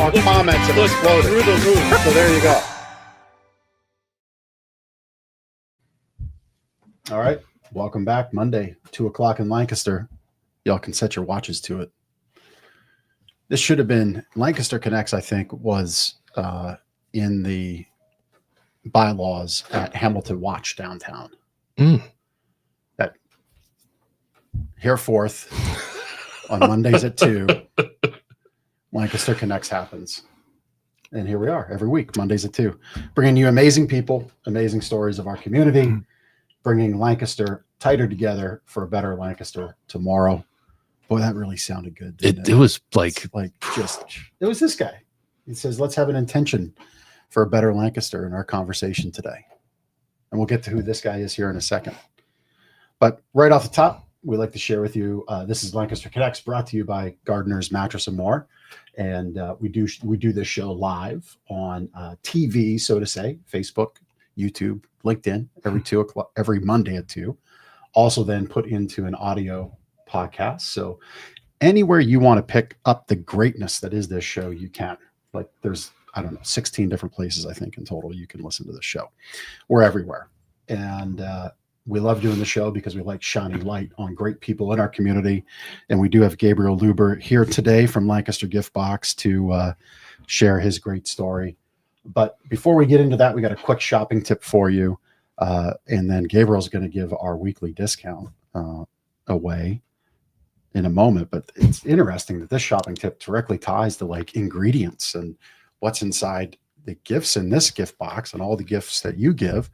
our comments have exploded through the roof. So there you go. All right. Welcome back. Monday, 2 o'clock in Lancaster. Y'all can set your watches to it. This should have been Lancaster Connects, I think, was in the bylaws at Hamilton Watch downtown. That hereforth on Mondays at 2, Lancaster Connects happens. And here we are every week, Mondays at 2, bringing you amazing people, amazing stories of our community, bringing Lancaster tighter together for a better Lancaster tomorrow. Boy, that really sounded good. It was like it was this guy. He says, let's have an intention for a better Lancaster in our conversation today. And we'll get to who this guy is here in a second. But right off the top, we'd like to share with you, this is Lancaster Connects, brought to you by Gardener's Mattress and More. And we do this show live on TV, so to say, Facebook, YouTube, LinkedIn, every Monday at 2. Also then put into an audio podcast. So anywhere you want to pick up the greatness that is this show, you can. Like there's, 16 different places, I think, in total you can listen to the show. We're everywhere. And we love doing the show because we like shining light on great people in our community. And we do have Gabriel Luber here today from Lancaster Gift Box to share his great story. But before we get into that, we got a quick shopping tip for you. And then Gabriel's going to give our weekly discount away in a moment. But it's interesting that this shopping tip directly ties to like ingredients and what's inside the gifts in this gift box and all the gifts that you give.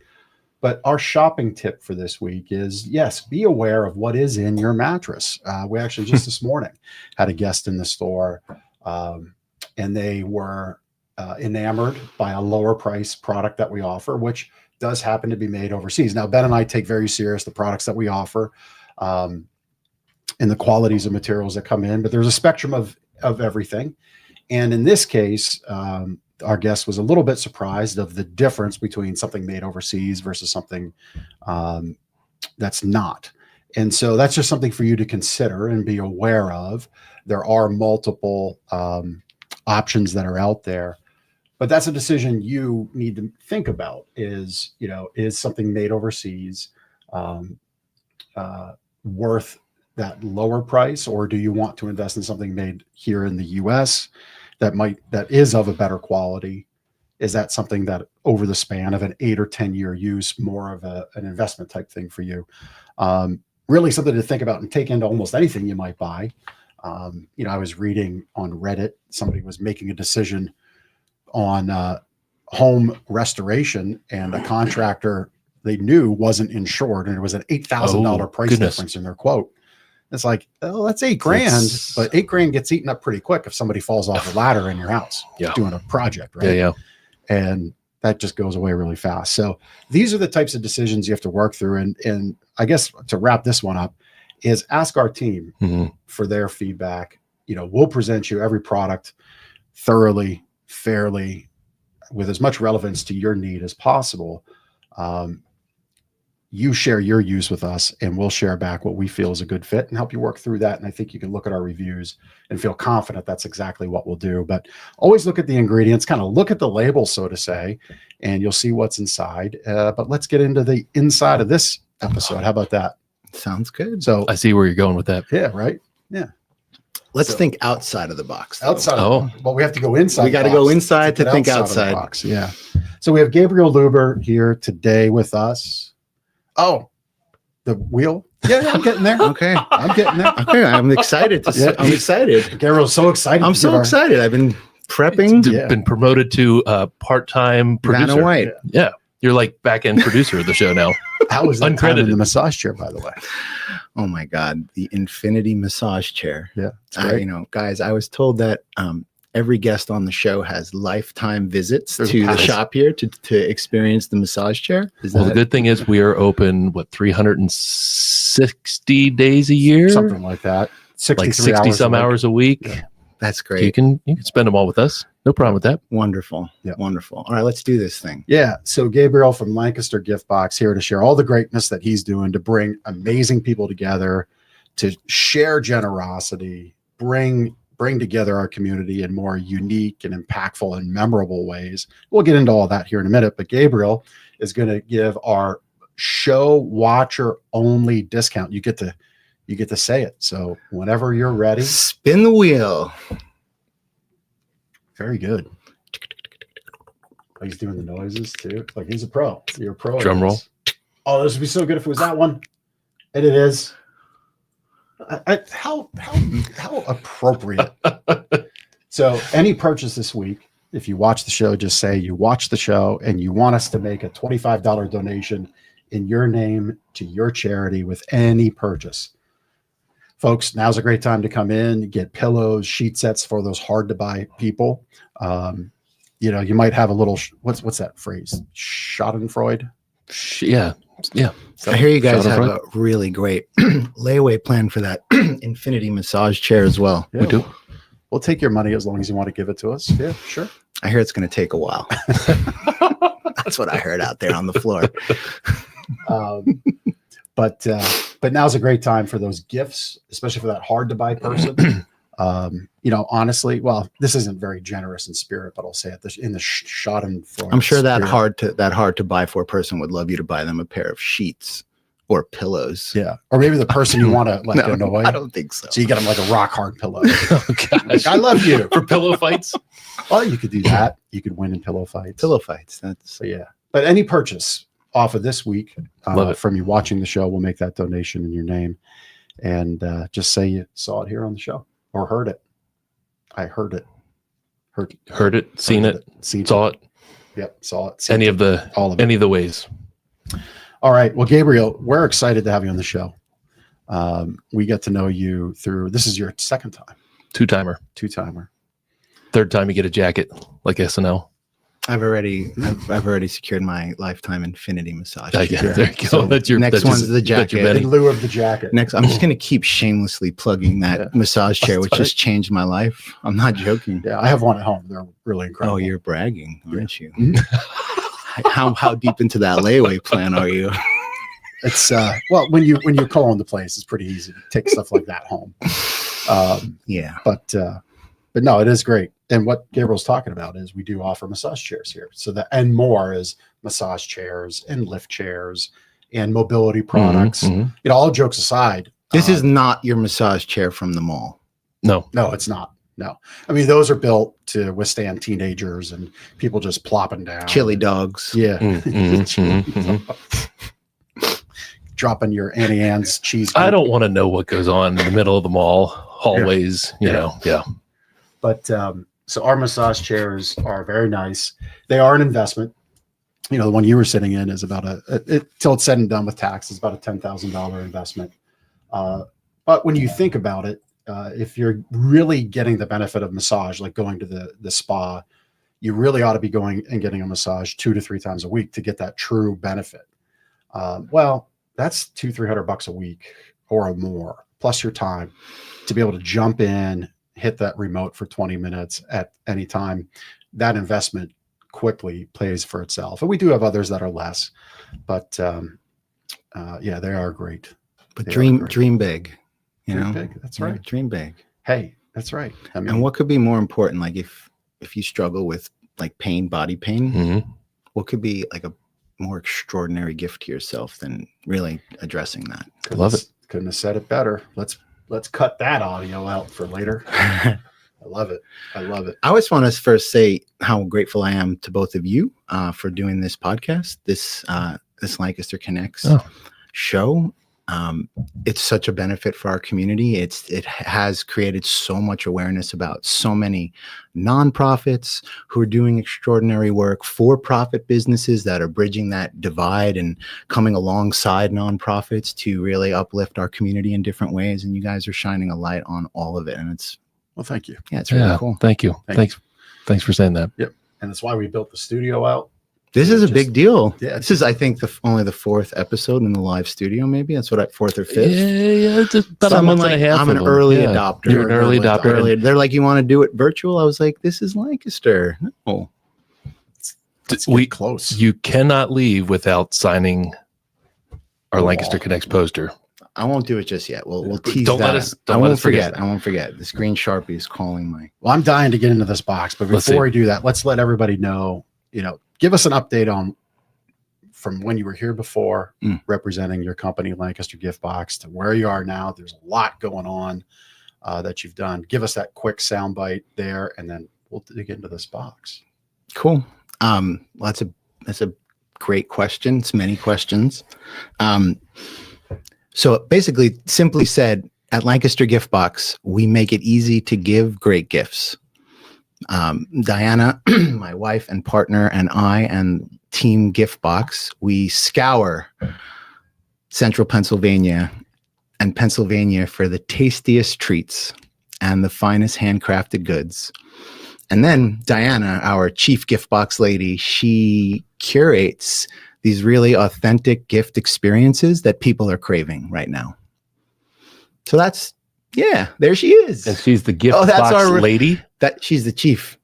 But our shopping tip for this week is, yes, be aware of what is in your mattress. We actually just this morning had a guest in the store and they were enamored by a lower price product that we offer, which does happen to be made overseas. Now, Ben and I take very serious the products that we offer and the qualities of materials that come in, but there's a spectrum of everything. And in this case, our guest was a little bit surprised of the difference between something made overseas versus something that's not. And so that's just something for you to consider and be aware of. There are multiple options that are out there, but that's a decision you need to think about is something made overseas worth that lower price, or do you want to invest in something made here in the US that is of a better quality? Is that something that over the span of an 8 or 10 year use, more of an investment type thing for you? Really something to think about and take into almost anything you might buy. I was reading on Reddit, somebody was making a decision on home restoration, and a contractor they knew wasn't insured, and it was an $8,000 price difference in their quote. It's like, oh, that's $8,000, but $8,000 gets eaten up pretty quick if somebody falls off a ladder in your house doing a project, right? Yeah. And that just goes away really fast. So these are the types of decisions you have to work through. And I guess to wrap this one up is ask our team for their feedback. We'll present you every product thoroughly, fairly, with as much relevance to your need as possible. You share your use with us and we'll share back what we feel is a good fit and help you work through that. And I think you can look at our reviews and feel confident that's exactly what we'll do. But always look at the ingredients, kind of look at the label, so to say, and you'll see what's inside. But let's get into the inside of this episode. How about that? Sounds good. So I see where you're going with that. Yeah, right? Yeah. Let's think outside of the box. Well, we have to go inside. We got to go inside to think outside. Yeah. So we have Gabriel Luber here today with us. Oh, the wheel. Yeah, I'm getting there. Okay. I'm getting there. Okay. I'm excited. I'm excited. Gabriel's so excited. I'm so excited. I've been prepping. Been promoted to part-time producer. Vanna White. Yeah. You're like back-end producer of the show now. How was that time in the massage chair, by the way? Oh my God. The infinity massage chair. Yeah. Guys, I was told that every guest on the show has lifetime visits to the shop here to experience the massage chair. The good thing is we are open, 360 days a year? Something like that. 60 some hours a week. Yeah. That's great. You can spend them all with us. No problem with that. Wonderful. Yeah. Wonderful. All right, let's do this thing. Yeah. So Gabriel from Lancaster Gift Box here to share all the greatness that he's doing to bring amazing people together, to share generosity, bring bring together our community in more unique and impactful and memorable ways. We'll get into all that here in a minute, but Gabriel is going to give our show watcher only discount. You get to say it. So whenever you're ready, spin the wheel. Very good. He's doing the noises too. Like he's a pro. You're a pro. Drum roll. Oh, this would be so good if it was that one. And it is. How appropriate. So any purchase this week, if you watch the show, just say you watch the show and you want us to make a $25 donation in your name to your charity with any purchase. Folks, now's a great time to come in, get pillows, sheet sets for those hard to buy people. You might have a little, what's that phrase? Schadenfreude? Yeah. I hear you guys have a really great layaway plan for that infinity massage chair as well. Yeah, we do. We'll take your money as long as you want to give it to us. Yeah, sure. I hear it's going to take a while. That's what I heard out there on the floor. But now's a great time for those gifts, especially for that hard to buy person. Honestly, well, this isn't very generous in spirit, but I'll say it in the Schadenfreude. I'm sure that spirit. hard to buy for person would love you to buy them a pair of sheets or pillows. Yeah, or maybe the person you want to annoy. I don't think so. So you get them like a rock hard pillow. Oh, gosh. I love you For pillow fights. Well, you could do that. You could win in pillow fights. That's So but any purchase off of this week Love it. from you watching the show, we'll make that donation in your name, and just say you saw it here on the show or heard it. I heard it. Heard it, seen it, saw it. Yep, saw it. Any of the ways. All right. Well, Gabriel, we're excited to have you on the show. We get to know you through. This is your second time. Two-timer. Third time you get a jacket like SNL. I've already secured my lifetime infinity massage. There you go. So that's your next one's the jacket. In lieu of the jacket. Next, I'm just going to keep shamelessly plugging that massage chair, which just changed my life. I'm not joking. Yeah, I have one at home. They're really incredible. Oh, you're bragging, aren't you? How deep into that layaway plan are you? It's well, when you call on the place, it's pretty easy to take stuff like that home. Yeah, but no, it is great. And what Gabriel's talking about is we do offer massage chairs here. So that and more is massage chairs and lift chairs and mobility products. Mm-hmm. All jokes aside, this is not your massage chair from the mall. No, it's not. No, I mean those are built to withstand teenagers and people just plopping down. Chili dogs. Yeah. Mm-hmm. Dropping your Auntie Anne's cheese. I don't want to know what goes on in the middle of the mall hallways. Yeah. But so our massage chairs are very nice. They are an investment. The one you were sitting in is about till it's said and done with tax, it's about a $10,000 investment. But when you think about it, if you're really getting the benefit of massage, like going to the spa, you really ought to be going and getting a massage 2 to 3 times a week to get that true benefit. Well, that's $200-300 a week or more, plus your time to be able to jump in, hit that remote for 20 minutes at any time. That investment quickly pays for itself. And we do have others that are less, but they are great. But dream big, dream big. That's right. Dream big. Hey, that's right. I mean, and what could be more important? Like if you struggle with like body pain, what could be like a more extraordinary gift to yourself than really addressing that? Love it. Couldn't have said it better. Let's cut that audio out for later. I love it. I I always want to first say how grateful I am to both of you for doing this podcast, this Lancaster Connects show. It's such a benefit for our community. It has created so much awareness about so many nonprofits who are doing extraordinary work, for-profit businesses that are bridging that divide and coming alongside nonprofits to really uplift our community in different ways. And you guys are shining a light on all of it. And well, thank you. Yeah, it's really cool. Thank you. Thanks for saying that. Yep. And that's why we built the studio out. This is a big deal. Yeah, this is, I think, only the 4th episode in the live studio. Maybe that's what 4th or 5th. Yeah. It's about a month and a half. I'm an early adopter. You're an early adopter. They're like, you want to do it virtual? I was like, this is Lancaster. No, it's close. You cannot leave without signing our Lancaster Connects poster. I won't do it just yet. We'll tease Don't that. let us. I Don't let won't us forget. forget. I won't forget. This green Sharpie is calling my. Well, I'm dying to get into this box, but Let's see. before we do that, let's let everybody know, give us an update on from when you were here before representing your company, Lancaster Gift Box, to where you are now. There's a lot going on that you've done. Give us that quick soundbite there, and then we'll dig into this box. Cool. That's a great question. It's many questions. So basically, simply said, at Lancaster Gift Box, we make it easy to give great gifts. Diana, my wife and partner, and I and Team Gift Box, we scour central Pennsylvania and Pennsylvania for the tastiest treats and the finest handcrafted goods. And then Diana, our chief gift box lady, she curates these really authentic gift experiences that people are craving right now. So there she is. And she's the gift box lady. She's the chief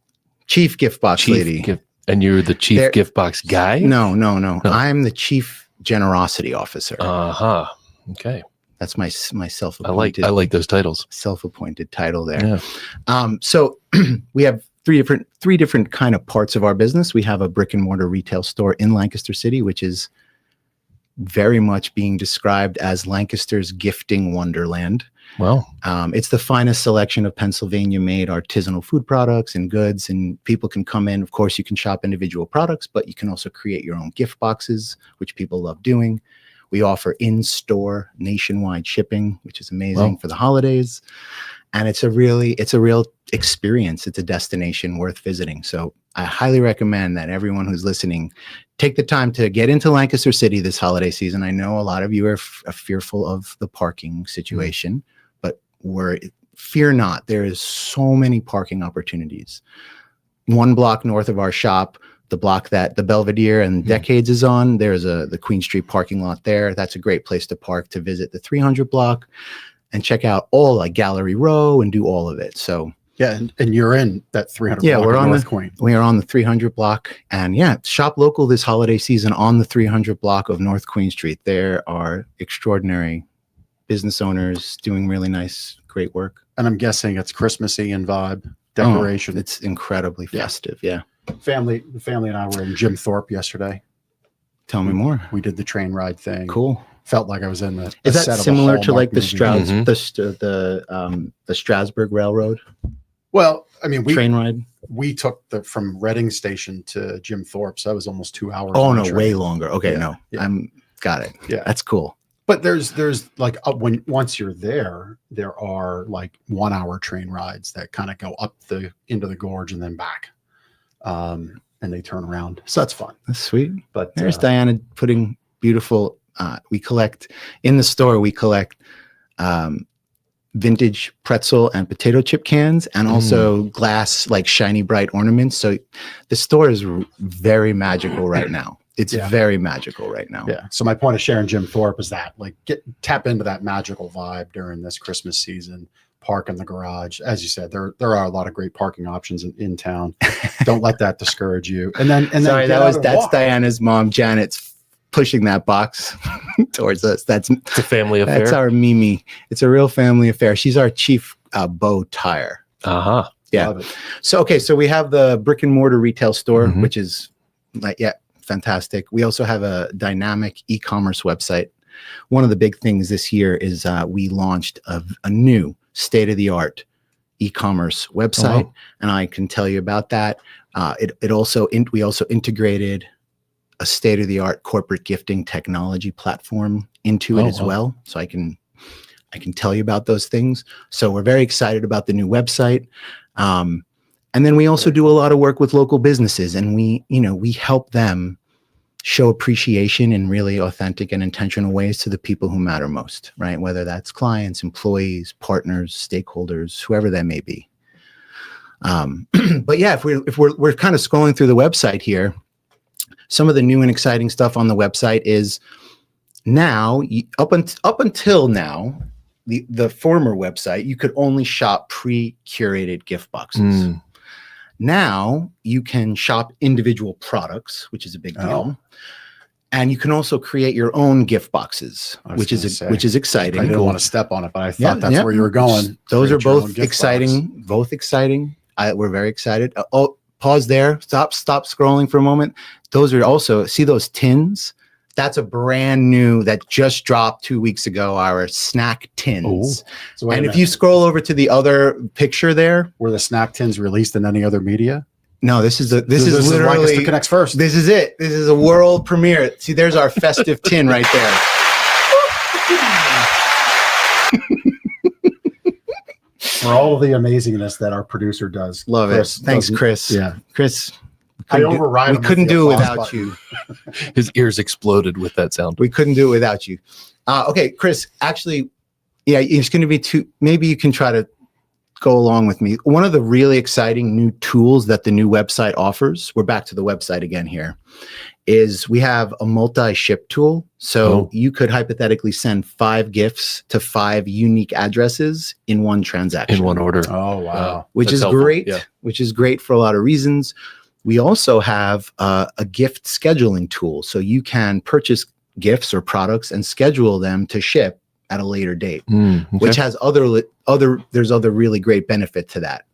gift box lady. And you're the chief gift box guy? No. I'm the chief generosity officer. Okay. That's my self-appointed. I like those titles. Self-appointed title there. Yeah. So we have three different kind of parts of our business. We have a brick and mortar retail store in Lancaster City, which is very much being described as Lancaster's gifting wonderland. Well, it's the finest selection of Pennsylvania-made artisanal food products and goods, and people can come in. Of course, you can shop individual products, but you can also create your own gift boxes, which people love doing. We offer in-store nationwide shipping, which is amazing for the holidays. And it's a real experience. It's a destination worth visiting. So I highly recommend that everyone who's listening take the time to get into Lancaster City this holiday season. I know a lot of you are fearful of the parking situation, but fear not. There is so many parking opportunities. One block north of our shop, the block that the Belvedere and Decades is on, there's the Queen Street parking lot there. That's a great place to park to visit the 300 block and check out all like Gallery Row and do all of it. So yeah, and you're in that 300 block. We're on North Queen. We are on the 300 block, and shop local this holiday season on the 300 block of North Queen Street. There are extraordinary business owners doing really nice, great work. And I'm guessing it's Christmassy in vibe, decoration. It's incredibly festive. Yeah. The family and I were in Jim Thorpe yesterday. Tell me more. We did the train ride thing. Cool. Felt like I was in the. Is that similar to like the movie. the Strasburg Railroad? Well, I mean, train ride. We took from Reading Station to Jim Thorpe, so that was almost 2 hours. Oh no, way longer. Okay, I'm got it. Yeah, that's cool. But there's like once you're there are like 1 hour train rides that kind of go up into the gorge and then back. And they turn around. So that's fun. That's sweet. But there's Diana putting beautiful, we collect in the store, we collect vintage pretzel and potato chip cans and also glass, like shiny, bright ornaments. So the store is very magical right now. It's very magical right now. Yeah. So my point of sharing Jim Thorpe is that like tap into that magical vibe during this Christmas season. Park in the garage. As you said, there are a lot of great parking options in town. Don't let that discourage you. And then sorry, that's Diana's mom, Janet's pushing that box towards us. It's a family affair. That's our Mimi. It's a real family affair. She's our chief bow tire. Yeah. So we have the brick and mortar retail store, which is fantastic. We also have a dynamic e-commerce website. One of the big things this year is we launched a new state-of-the-art e-commerce website, and I can tell you about that. We also integrated a state-of-the-art corporate gifting technology platform into it as well. So I can tell you about those things. So we're very excited about the new website. And then we also do a lot of work with local businesses, and we help them show appreciation in really authentic and intentional ways to the people who matter most, right? Whether that's clients, employees, partners, stakeholders, whoever that may be. But if we're kind of scrolling through the website here, some of the new and exciting stuff on the website is now, up until now, the former website, you could only shop pre-curated gift boxes. Now you can shop individual products, which is a big deal. And you can also create your own gift boxes, which is exciting. I didn't want to step on it, but I thought that's where you were going. Those are both exciting. Both exciting. We're very excited. Pause there. Stop scrolling for a moment. Those are also, see those tins? That's a brand new that just dropped 2 weeks ago. Our snack tins. So and if you scroll over to the other picture there, were the snack tins released in any other media? No, this is literally Lancaster Connects first. This is it. This is a world premiere. See, there's our festive tin right there. For all of the amazingness that our producer does. Love it. Thanks, Chris. Yeah. Chris. We couldn't do it without you. His ears exploded with that sound. We couldn't do it without you. Okay, Chris, actually, yeah, it's going to be maybe you can try to go along with me. One of the really exciting new tools that the new website offers, we're back to the website again here, is we have a multi-ship tool. So you could hypothetically send 5 gifts to 5 unique addresses in one transaction. In one order. Oh, wow. Which is helpful. great. Yeah. Which is great for a lot of reasons. We also have a gift scheduling tool. So you can purchase gifts or products and schedule them to ship at a later date, which has there's other really great benefit to that.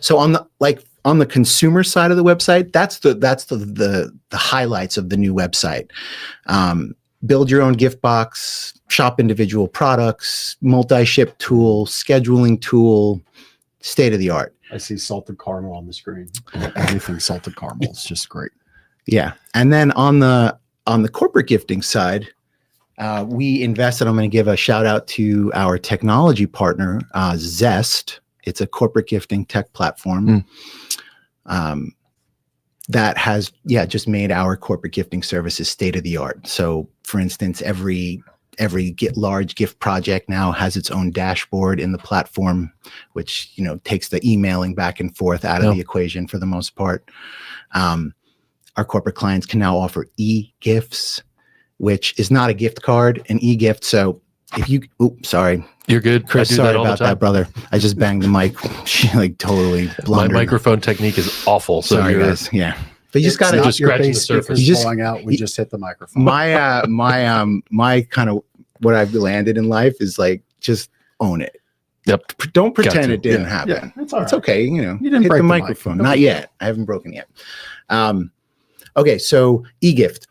So on the consumer side of the website, that's the highlights of the new website. Build your own gift box, shop individual products, multi-ship tool, scheduling tool, state of the art. I see salted caramel on the screen. Everything salted caramel is just great. Yeah, and then on the corporate gifting side, we invested. I'm going to give a shout out to our technology partner, Zest. It's a corporate gifting tech platform that has just made our corporate gifting services state of the art. So, for instance, every large gift project now has its own dashboard in the platform, which takes the emailing back and forth out of the equation for the most part. Our corporate clients can now offer e-gifts, which is not a gift card, an e-gift. So if you, sorry. You're good. Chris, sorry about that, brother. I just banged the mic. She totally blundered. My microphone technique is awful. So sorry, guys. Yeah. But you just got to just scratching the surface. You just falling out. We just hit the microphone. My kind of what I've landed in life is like, just own it. Yep. Don't pretend it didn't happen. Yeah, it's all right. It's okay. You didn't hit break the microphone. Not yet. I haven't broken yet. Okay. So e-gift.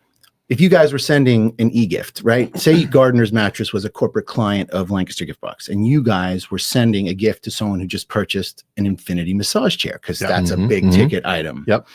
If you guys were sending an e-gift, right? Say Gardner's Mattress was a corporate client of Lancaster Gift Box, and you guys were sending a gift to someone who just purchased an Infinity massage chair, because that's a big ticket item. Yep.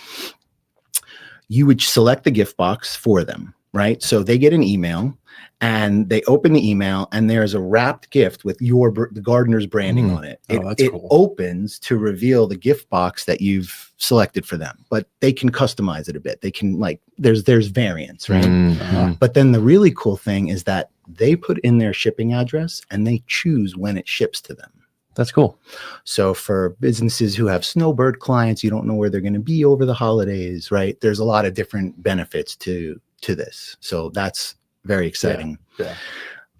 You would select the gift box for them, right? So they get an email, and they open the email, and there's a wrapped gift with the Gardner's branding on it. It cool. opens to reveal the gift box that you've selected for them, but they can customize it a bit. They can there's variants, right? But then the really cool thing is that they put in their shipping address and they choose when it ships to them. That's cool. So for businesses who have snowbird clients, you don't know where they're going to be over the holidays, right? There's a lot of different benefits to this. So that's very exciting. Yeah.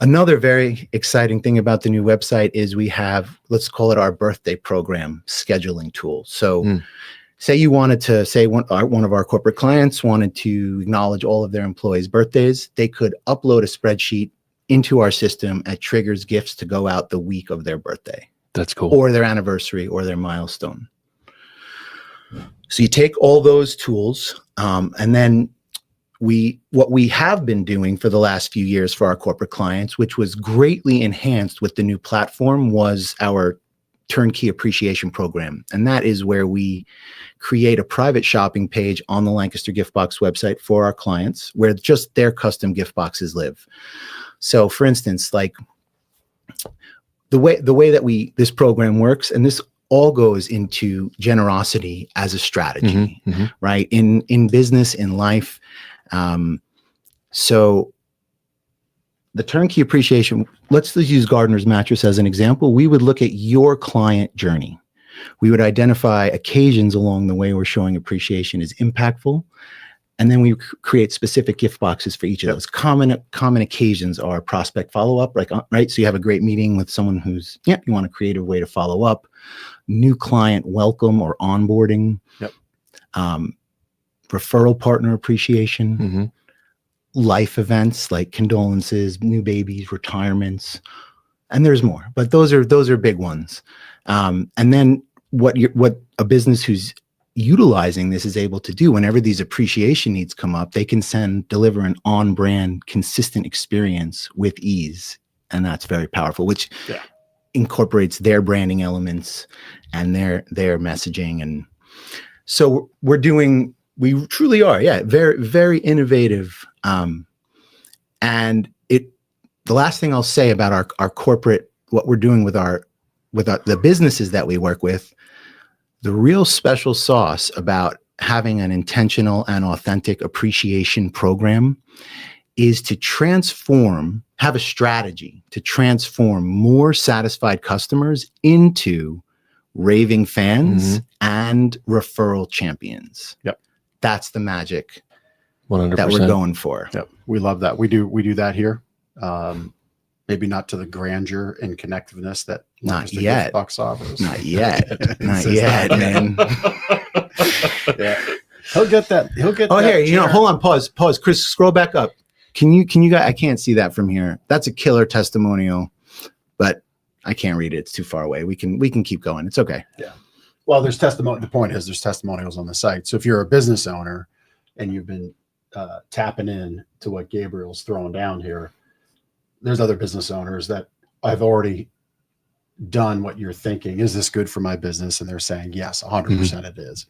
Another very exciting thing about the new website is we have, let's call it our birthday program scheduling tool. So say you wanted to say one of our corporate clients wanted to acknowledge all of their employees' birthdays, they could upload a spreadsheet into our system that triggers gifts to go out the week of their birthday. That's cool. Or their anniversary or their milestone. So you take all those tools and then what we have been doing for the last few years for our corporate clients, which was greatly enhanced with the new platform, was our turnkey appreciation program. And that is where we create a private shopping page on the Lancaster Gift Box website for our clients, where just their custom gift boxes live. So for instance, like the way that this program works, and this all goes into generosity as a strategy, right? In business, in life. So the turnkey appreciation, let's use Gardner's Mattress as an example. We would look at your client journey. We would identify occasions along the way where showing appreciation is impactful. And then we create specific gift boxes for each of those. Common occasions are prospect follow-up, right? So you have a great meeting with someone who's, you want a creative way to follow up. New client welcome or onboarding. referral partner appreciation, Mhm. life events like condolences, new babies, retirements, and there's more, but those are big ones. And then what a business who's utilizing this is able to do whenever these appreciation needs come up, they can deliver an on-brand, consistent experience with ease, and that's very powerful. Which incorporates their branding elements and their messaging, and so we truly are, very, very innovative. And the last thing I'll say about our corporate, what we're doing with the businesses that we work with, the real special sauce about having an intentional and authentic appreciation program is to have a strategy to transform more satisfied customers into raving fans and referral champions. Yep. That's the magic 100%. that we're going for. Yep. We love that. We do that here. Maybe not to the grandeur and connectiveness that Not Lancaster yet. Gift Box offers. Not yet. Not It's yet, not man. Yeah. He'll get that. Oh, here, hold on, pause. Chris, scroll back up. Can you guys, I can't see that from here. That's a killer testimonial, but I can't read it. It's too far away. We can keep going. It's okay. Yeah. Well, there's testimony. The point is there's testimonials on the site. So if you're a business owner and you've been tapping in to what Gabriel's throwing down here, there's other business owners that I've already done what you're thinking. Is this good for my business? And they're saying, yes, 100% it is.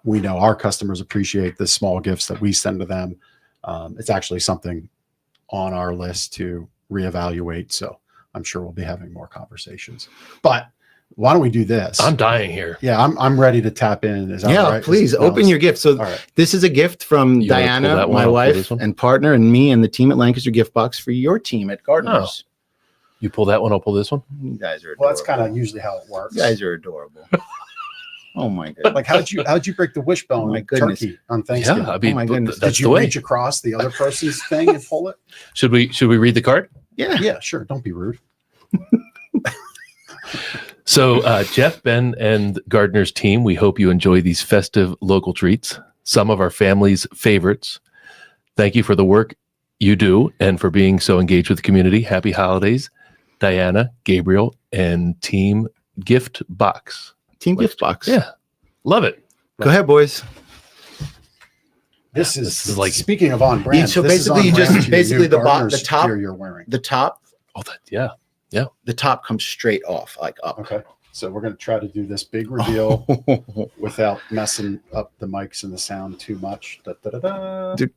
We know our customers appreciate the small gifts that we send to them. It's actually something on our list to reevaluate. So I'm sure we'll be having more conversations, but why don't we do this? I'm dying here. Yeah, I'm ready to tap in. Is that Yeah, right? please open your gift. So right. This is a gift from You wanna pull Diana, that one? my I'll pull wife this one. and partner, and me and the team at Lancaster Gift Box for your team at Gardeners. You pull that one, I'll pull this one. You guys are adorable. Well, that's kind of usually how it works. You guys are adorable. Oh my goodness. Like how'd you break the wishbone Oh my goodness. turkey on Thanksgiving? Yeah, I mean, my goodness. that's Did the you way. reach across the other person's thing and pull it? Should we read the card? Yeah. Yeah, sure. Don't be rude. So, Jeff, Ben, and Gardner's team, we hope you enjoy these festive local treats, some of our family's favorites. Thank you for the work you do and for being so engaged with the community. Happy holidays, Diana, Gabriel, and Team Gift Box. Team Gift Box. Yeah, love it. Go ahead, boys. This This is is like- speaking of on brand. So this is basically, on you just- brand to your basically new the Gardener's top- gear you're wearing. The top Oh, that yeah. the top comes straight off, like up. Okay, so we're going to try to do this big reveal without messing up the mics and the sound too much. Da, da, da, da. Dude.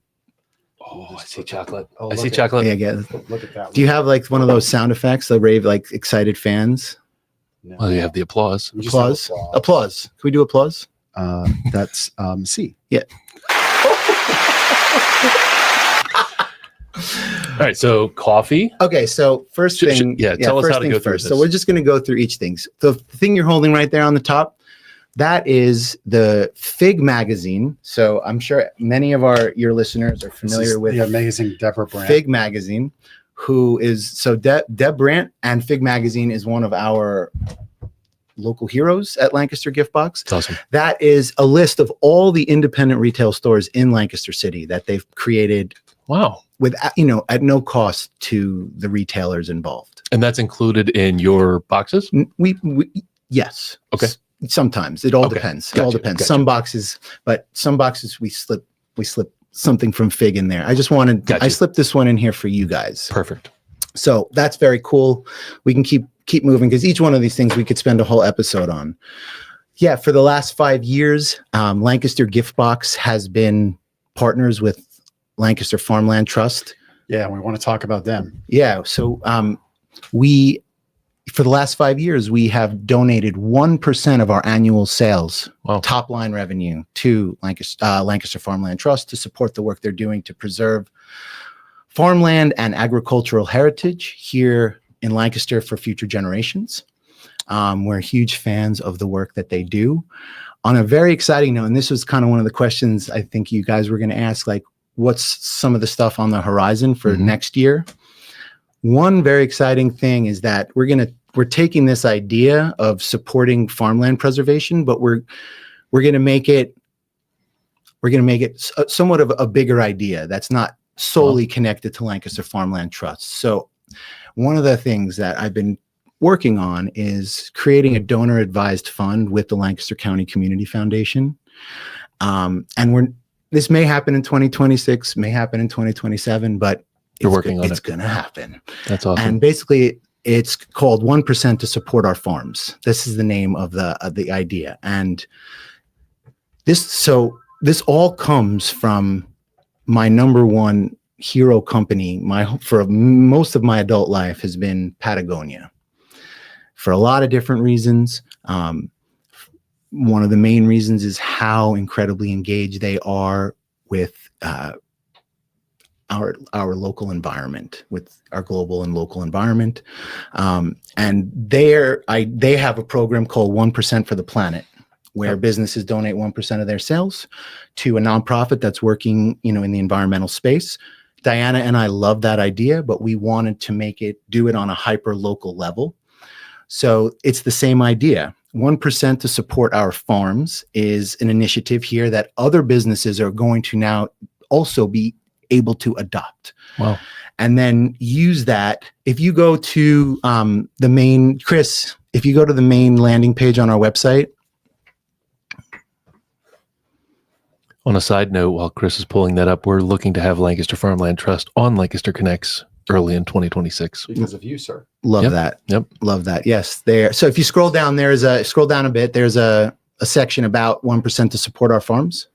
Oh, I see chocolate. Oh, I look see at- chocolate. Yeah, yeah. Look at that. Do you have like one of those sound effects, the rave, like excited fans? No. Well, you have the applause. We just have Applause. Applause. Can we do applause? That's C. All right, so coffee. Okay, so first thing, tell us first how to thing go through first. this. So we're just going to go through each thing. The thing you're holding right there on the top, that is the Fig magazine. So I'm sure many of your listeners are This familiar is with the amazing Deborah Brandt. Fig magazine, who is so Deb Brandt, and Fig magazine is one of our local heroes at Lancaster Gift Box. It's awesome. That is a list of all the independent retail stores in Lancaster City that they've created Wow. with, at no cost to the retailers involved. And that's included in your boxes? We yes. Okay. Sometimes it all Okay. depends. It Gotcha. all depends. Gotcha. Some boxes we slip something from Fig in there. I just wanted Gotcha. I slipped this one in here for you guys. Perfect. So that's very cool. We can keep moving because each one of these things we could spend a whole episode on. Yeah, for the last 5 years, Lancaster Gift Box has been partners with Lancaster Farmland Trust. Yeah, we want to talk about them. Yeah, so for the last 5 years, we have donated 1% of our annual sales, Wow. top line revenue, to Lancaster Farmland Trust to support the work they're doing to preserve farmland and agricultural heritage here in Lancaster for future generations. We're huge fans of the work that they do. On a very exciting note, and this was kind of one of the questions I think you guys were going to ask, like, what's some of the stuff on the horizon for next year? One very exciting thing is that we're taking this idea of supporting farmland preservation, but we're going to make it we're going to make it somewhat of a bigger idea that's not solely connected to Lancaster Farmland Trust. So one of the things that I've been working on is creating a donor advised fund with the Lancaster County Community Foundation. This may happen in 2026, may happen in 2027, but it's going to happen. That's awesome. And basically it's called 1% to support our farms. This is the name of the idea. And this all comes from my number one hero company. For most of my adult life has been Patagonia, for a lot of different reasons. One of the main reasons is how incredibly engaged they are with our local environment, with our global and local environment. And they have a program called 1% for the Planet, where businesses donate 1% of their sales to a nonprofit that's working, in the environmental space. Diana and I love that idea, but we wanted to do it on a hyper local level. So it's the same idea. 1% to support our farms is an initiative here that other businesses are going to now also be able to adopt. Wow. And then use that. If you go to the main landing page on our website. On a side note, while Chris is pulling that up, we're looking to have Lancaster Farmland Trust on Lancaster Connects early in 2026. Because of you, sir. Love that. Yep. Love that. Yes. There. So if you scroll down, scroll down a bit, there's a section about 1% to support our farms.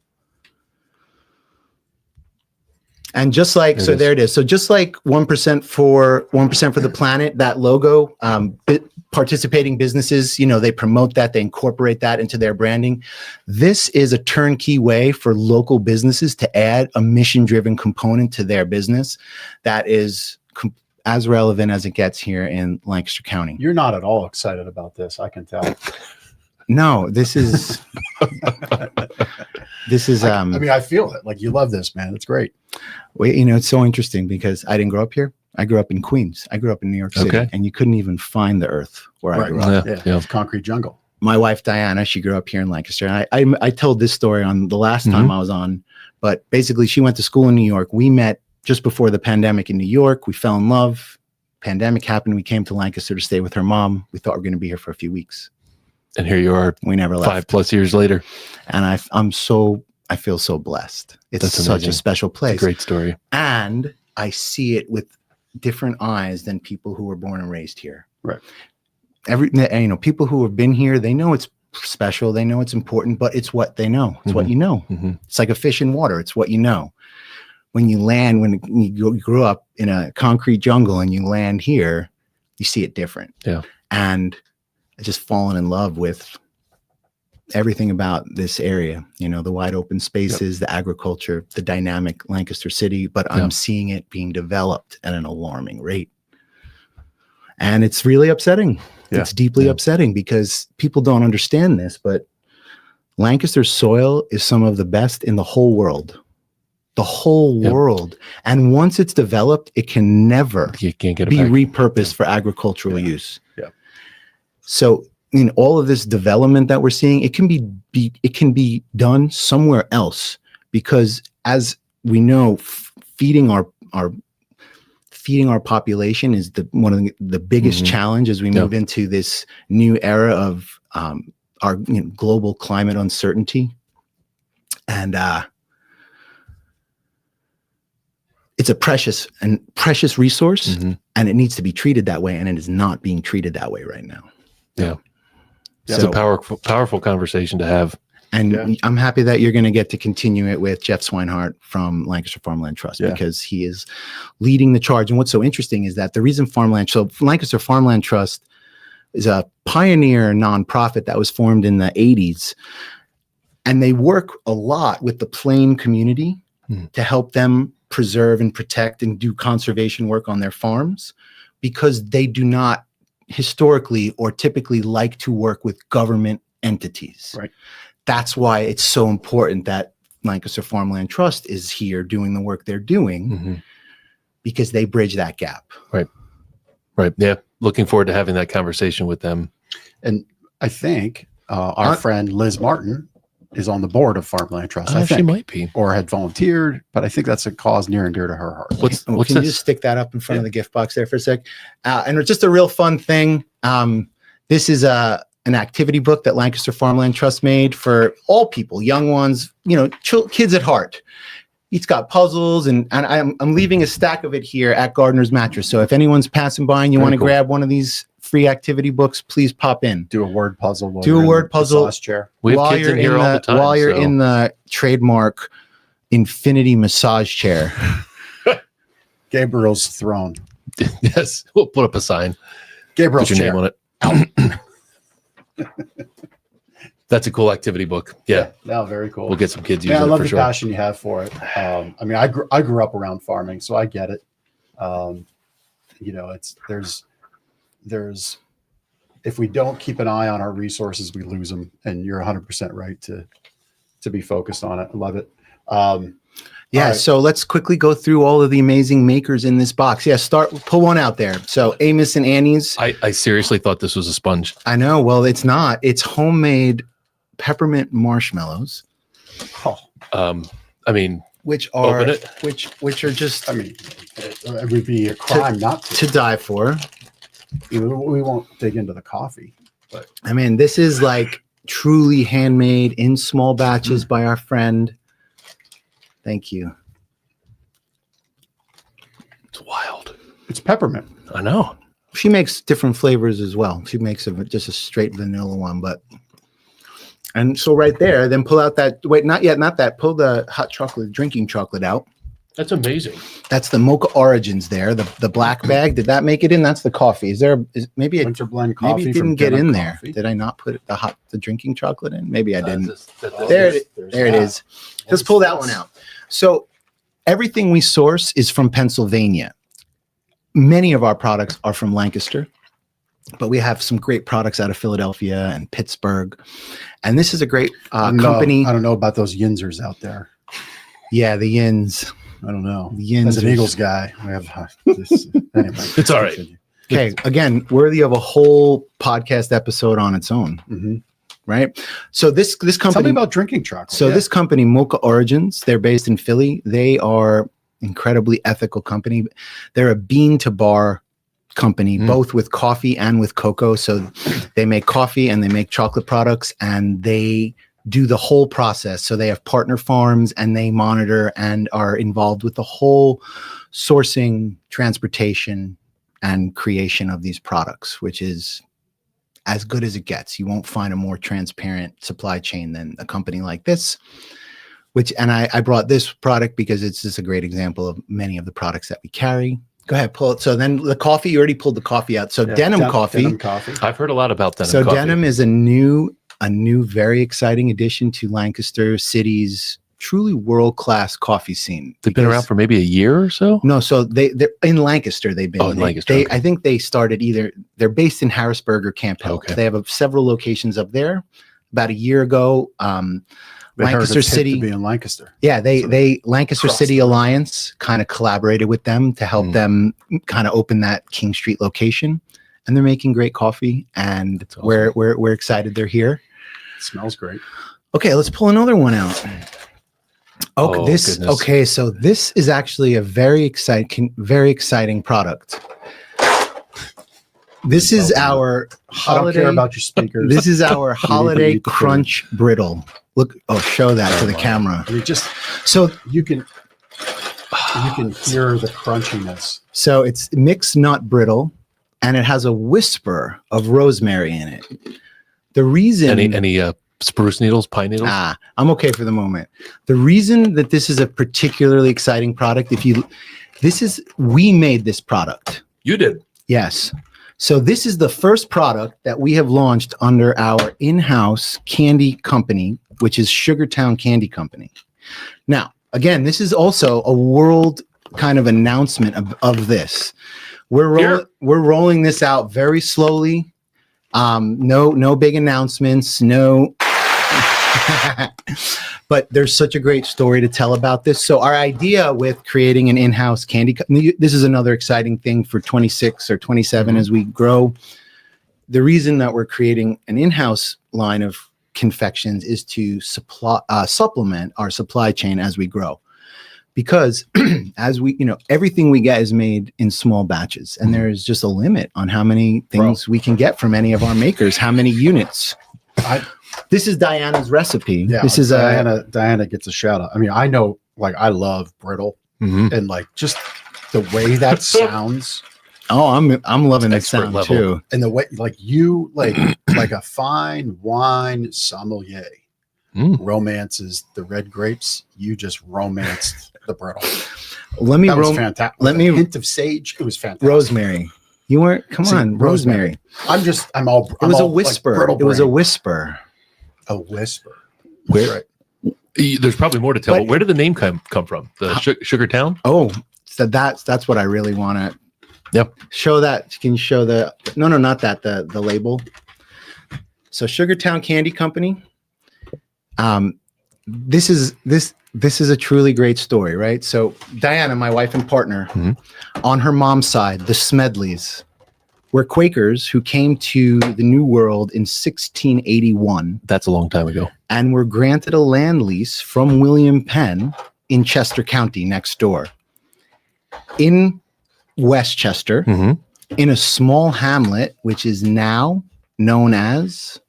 And just like, there it is. So just like 1% for the planet, that logo, participating businesses, they promote that, they incorporate that into their branding. This is a turnkey way for local businesses to add a mission-driven component to their business that is as relevant as it gets here in Lancaster County. You're not at all excited about this, I can tell. No, this is I feel it. Like, you love this, man. It's great. Well, it's so interesting because I didn't grow up here. I grew up in Queens. I grew up in New York City, and you couldn't even find the earth where I grew up. Yeah. It's concrete jungle. My wife, Diana, she grew up here in Lancaster. And I told this story on the last time I was on, but basically she went to school in New York. We met just before the pandemic in New York. We fell in love. Pandemic happened. We came to Lancaster to stay with her mom. We thought we were going to be here for a few weeks. And here you are. We never left. 5+ years later. And I feel so blessed. It's such a special place. It's a great story. And I see it with different eyes than people who were born and raised here. Right. People who have been here, they know it's special. They know it's important, but it's what they know. It's what you know. It's like a fish in water. It's what you know. When you grew up in a concrete jungle and you land here, you see it different. Yeah. And I just fallen in love with everything about this area, the wide open spaces, the agriculture, the dynamic Lancaster city, but I'm seeing it being developed at an alarming rate. And it's really upsetting. Yeah. It's deeply upsetting because people don't understand this, but Lancaster's soil is some of the best in the whole world. The whole world. And once it's developed, it can never be repurposed for agricultural use. Yeah. So all of this development that we're seeing, it can be done somewhere else, because as we know, feeding our population is one of the biggest challenge as we move into this new era of our global climate uncertainty. And it's a precious resource, and it needs to be treated that way, and it is not being treated that way right now. Yeah. It's a powerful conversation to have. And I'm happy that you're going to get to continue it with Jeff Swinehart from Lancaster Farmland Trust, because he is leading the charge. And what's so interesting is that the reason Lancaster Farmland Trust is a pioneer nonprofit that was formed in the 80s. And they work a lot with the plain community to help them preserve and protect and do conservation work on their farms, because they do not historically or typically like to work with government entities. Right. That's why it's so important that Lancaster Farmland Trust is here doing the work they're doing, because they bridge that gap. Right. Yeah. Looking forward to having that conversation with them. And I think our friend Liz Martin is on the board of Farmland Trust. I She think, might be. or had volunteered, but I think that's a cause near and dear to her heart. What's Can this? you just stick that up in front of the gift box there for a sec? And it's just a real fun thing. This is an activity book that Lancaster Farmland Trust made for all people, young ones, kids at heart. It's got puzzles, and I'm leaving a stack of it here at Gardner's Mattress. So if anyone's passing by and you want to grab one of these free activity books, please pop in. Do a word puzzle. Do a word puzzle. Chair. We have kids in here all the time. While you're in the trademark infinity massage chair. Gabriel's throne. Yes, we'll put up a sign. Gabriel's Put your chair. name on it. That's a cool activity book. Yeah. No, very cool. We'll get some kids using Yeah, I it love for the sure. passion you have for it. I mean, I grew up around farming, so I get it. There's if we don't keep an eye on our resources, we lose them. And you're 100% right to be focused on it. I love it. Yeah, right. So let's quickly go through all of the amazing makers in this box. Yeah, pull one out there. So Amos and Annie's. I seriously thought this was a sponge. I know. Well, it's not. It's homemade peppermint marshmallows, I mean, which are Open it. which are just I mean, it would be a crime not to die for. We won't dig into the coffee, but I mean, this is like truly handmade in small batches by our friend. Thank you. it's wild. it's peppermint. I know. She makes different flavors as well. She makes just a straight vanilla one, and so right there, then pull out that, not that, pull the hot chocolate, drinking chocolate out. That's amazing. That's the Mocha Origins there, the black bag. Did that make it in? That's the coffee. Maybe it Winter blend coffee. maybe it from didn't get Denham in there. Coffee. Did I not put the drinking chocolate in? Maybe I didn't. Oh, There there's it that. is. Let's pull that one out. So everything we source is from Pennsylvania. Many of our products are from Lancaster, but we have some great products out of Philadelphia and Pittsburgh. And this is a great company. I don't know about those Yinzers out there. Yeah, the Yins. I don't know. The Yinzers. As an Eagles guy, we have this. Anyway, It's all right. continue. Okay, again, worthy of a whole podcast episode on its own, Mhm. right? So this Tell me company, about drinking chocolate. so Yeah. this company, Mocha Origins, they're based in Philly. They are incredibly ethical company. They're a bean to bar company, both with coffee and with cocoa. So they make coffee and they make chocolate products, and they do the whole process. So they have partner farms and they monitor and are involved with the whole sourcing, transportation, and creation of these products, which is as good as it gets. You won't find a more transparent supply chain than a company like this. And I brought this product because it's just a great example of many of the products that we carry. Go ahead, pull it. So then the coffee, you already pulled the coffee out. So Yeah, Denim Coffee. Denim coffee. I've heard a lot about Denim So coffee. Denim is a new, very exciting addition to Lancaster City's truly world-class coffee scene. They've been around for maybe a year or so. No, so they're in Lancaster. They've been. Oh, in Lancaster, okay. I think they started they're based in Harrisburg or Camp Hill. Okay. They have several locations up there. About a year ago, They heard Lancaster it's hip to City. be in Lancaster. Yeah, So they Lancaster crossed City the- Alliance kind of collaborated with them to help them kind of open that King Street location, and they're making great coffee. And That's awesome. we're excited they're here. It smells great. Okay, let's pull another one out. Okay, Oh, this goodness. okay. So this is actually a very exciting product. This is our I don't holiday. care about your speakers. This is our holiday mute the food. crunch brittle. Look, show that to the wow. camera. You just So you can hear the crunchiness. So it's mixed nut brittle, and it has a whisper of rosemary in it. The reason Any spruce needles, pine needles? I'm okay for the moment. The reason that this is a particularly exciting product, we made this product. You did. Yes. So this is the first product that we have launched under our in-house candy company, which is Sugartown Candy Company. Now, again, this is also a world kind of announcement of this. We're rolling this out very slowly. No big announcements, no. But there's such a great story to tell about this. So our idea with creating an in-house candy, this is another exciting thing for 26 or 27 as we grow. The reason that we're creating an in-house line of confections is to supplement our supply chain as we grow. Because as we, everything we get is made in small batches, and there's just a limit on how many things we can get from any of our makers, how many units. This is Diana's recipe. Yeah, this is Diana gets a shout out. I mean, I know, like, I love brittle, and like just the way that sounds. Oh, I'm loving that sound level. too. And the way, like, you like a fine wine sommelier romances the red grapes. You just romanced the brittle. That was fantastic. Let me hint of sage. It was fantastic. Rosemary. You weren't. Come on, rosemary. I'm all. It was a whisper. It was a whisper. A whisper. Where? Right. There's probably more to tell. But where did the name come from? The Sugar Town? Oh, so that's what I really want to. Yep. Show that. Can you show the? No, not that. The label. So Sugartown Candy Company. This is a truly great story, right? So Diana, my wife and partner, on her mom's side, the Smedleys, were Quakers who came to the New World in 1681. That's a long time ago. And were granted a land lease from William Penn in Chester County next door. In Westchester, in a small hamlet, which is now known as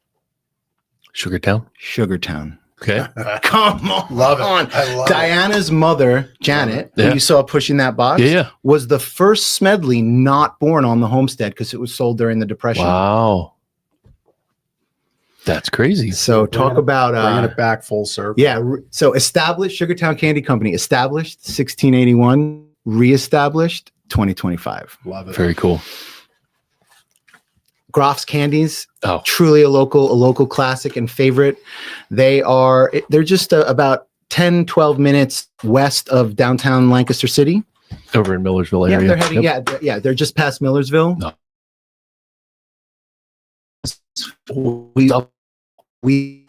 Sugartown. Okay. Come on. Love it. I love Diana's mother, Janet, who you saw pushing that box, was the first Smedley not born on the homestead because it was sold during the Depression. Wow. That's crazy. So talk about bringing it back full circle. Yeah. So established Sugartown Candy Company, established 1681, reestablished 2025. Love it. Very cool. Groff's Candies, truly a local classic and favorite. They're just about 10, 12 minutes west of downtown Lancaster City. Over in Millersville area. Yeah, they're heading, they're just past Millersville. No. We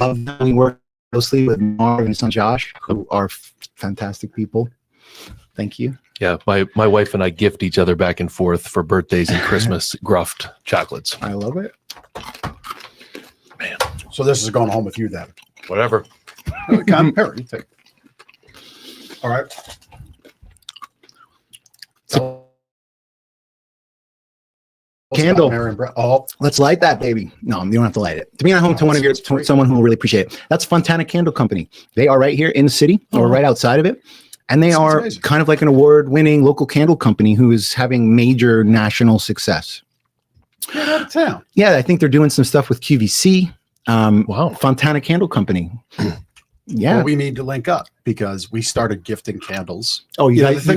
work closely with Marv and son Josh, who are fantastic people. Thank you. Yeah, my wife and I gift each other back and forth for birthdays and Christmas Gruffed chocolates. I love it. Man. So this is going home with you then. Whatever. Compare. All right. Candle. Oh, let's light that, baby. No, you don't have to light it. To be at home to someone who will really appreciate it. That's Fontana Candle Company. They are right here in the city or right outside of it. And they are amazing. Kind of like an award-winning local candle company who is having major national success. Get out of town. Yeah, I think they're doing some stuff with QVC. Wow. Fontana Candle Company. Yeah. Well, we need to link up because we started gifting candles. Oh, you guys are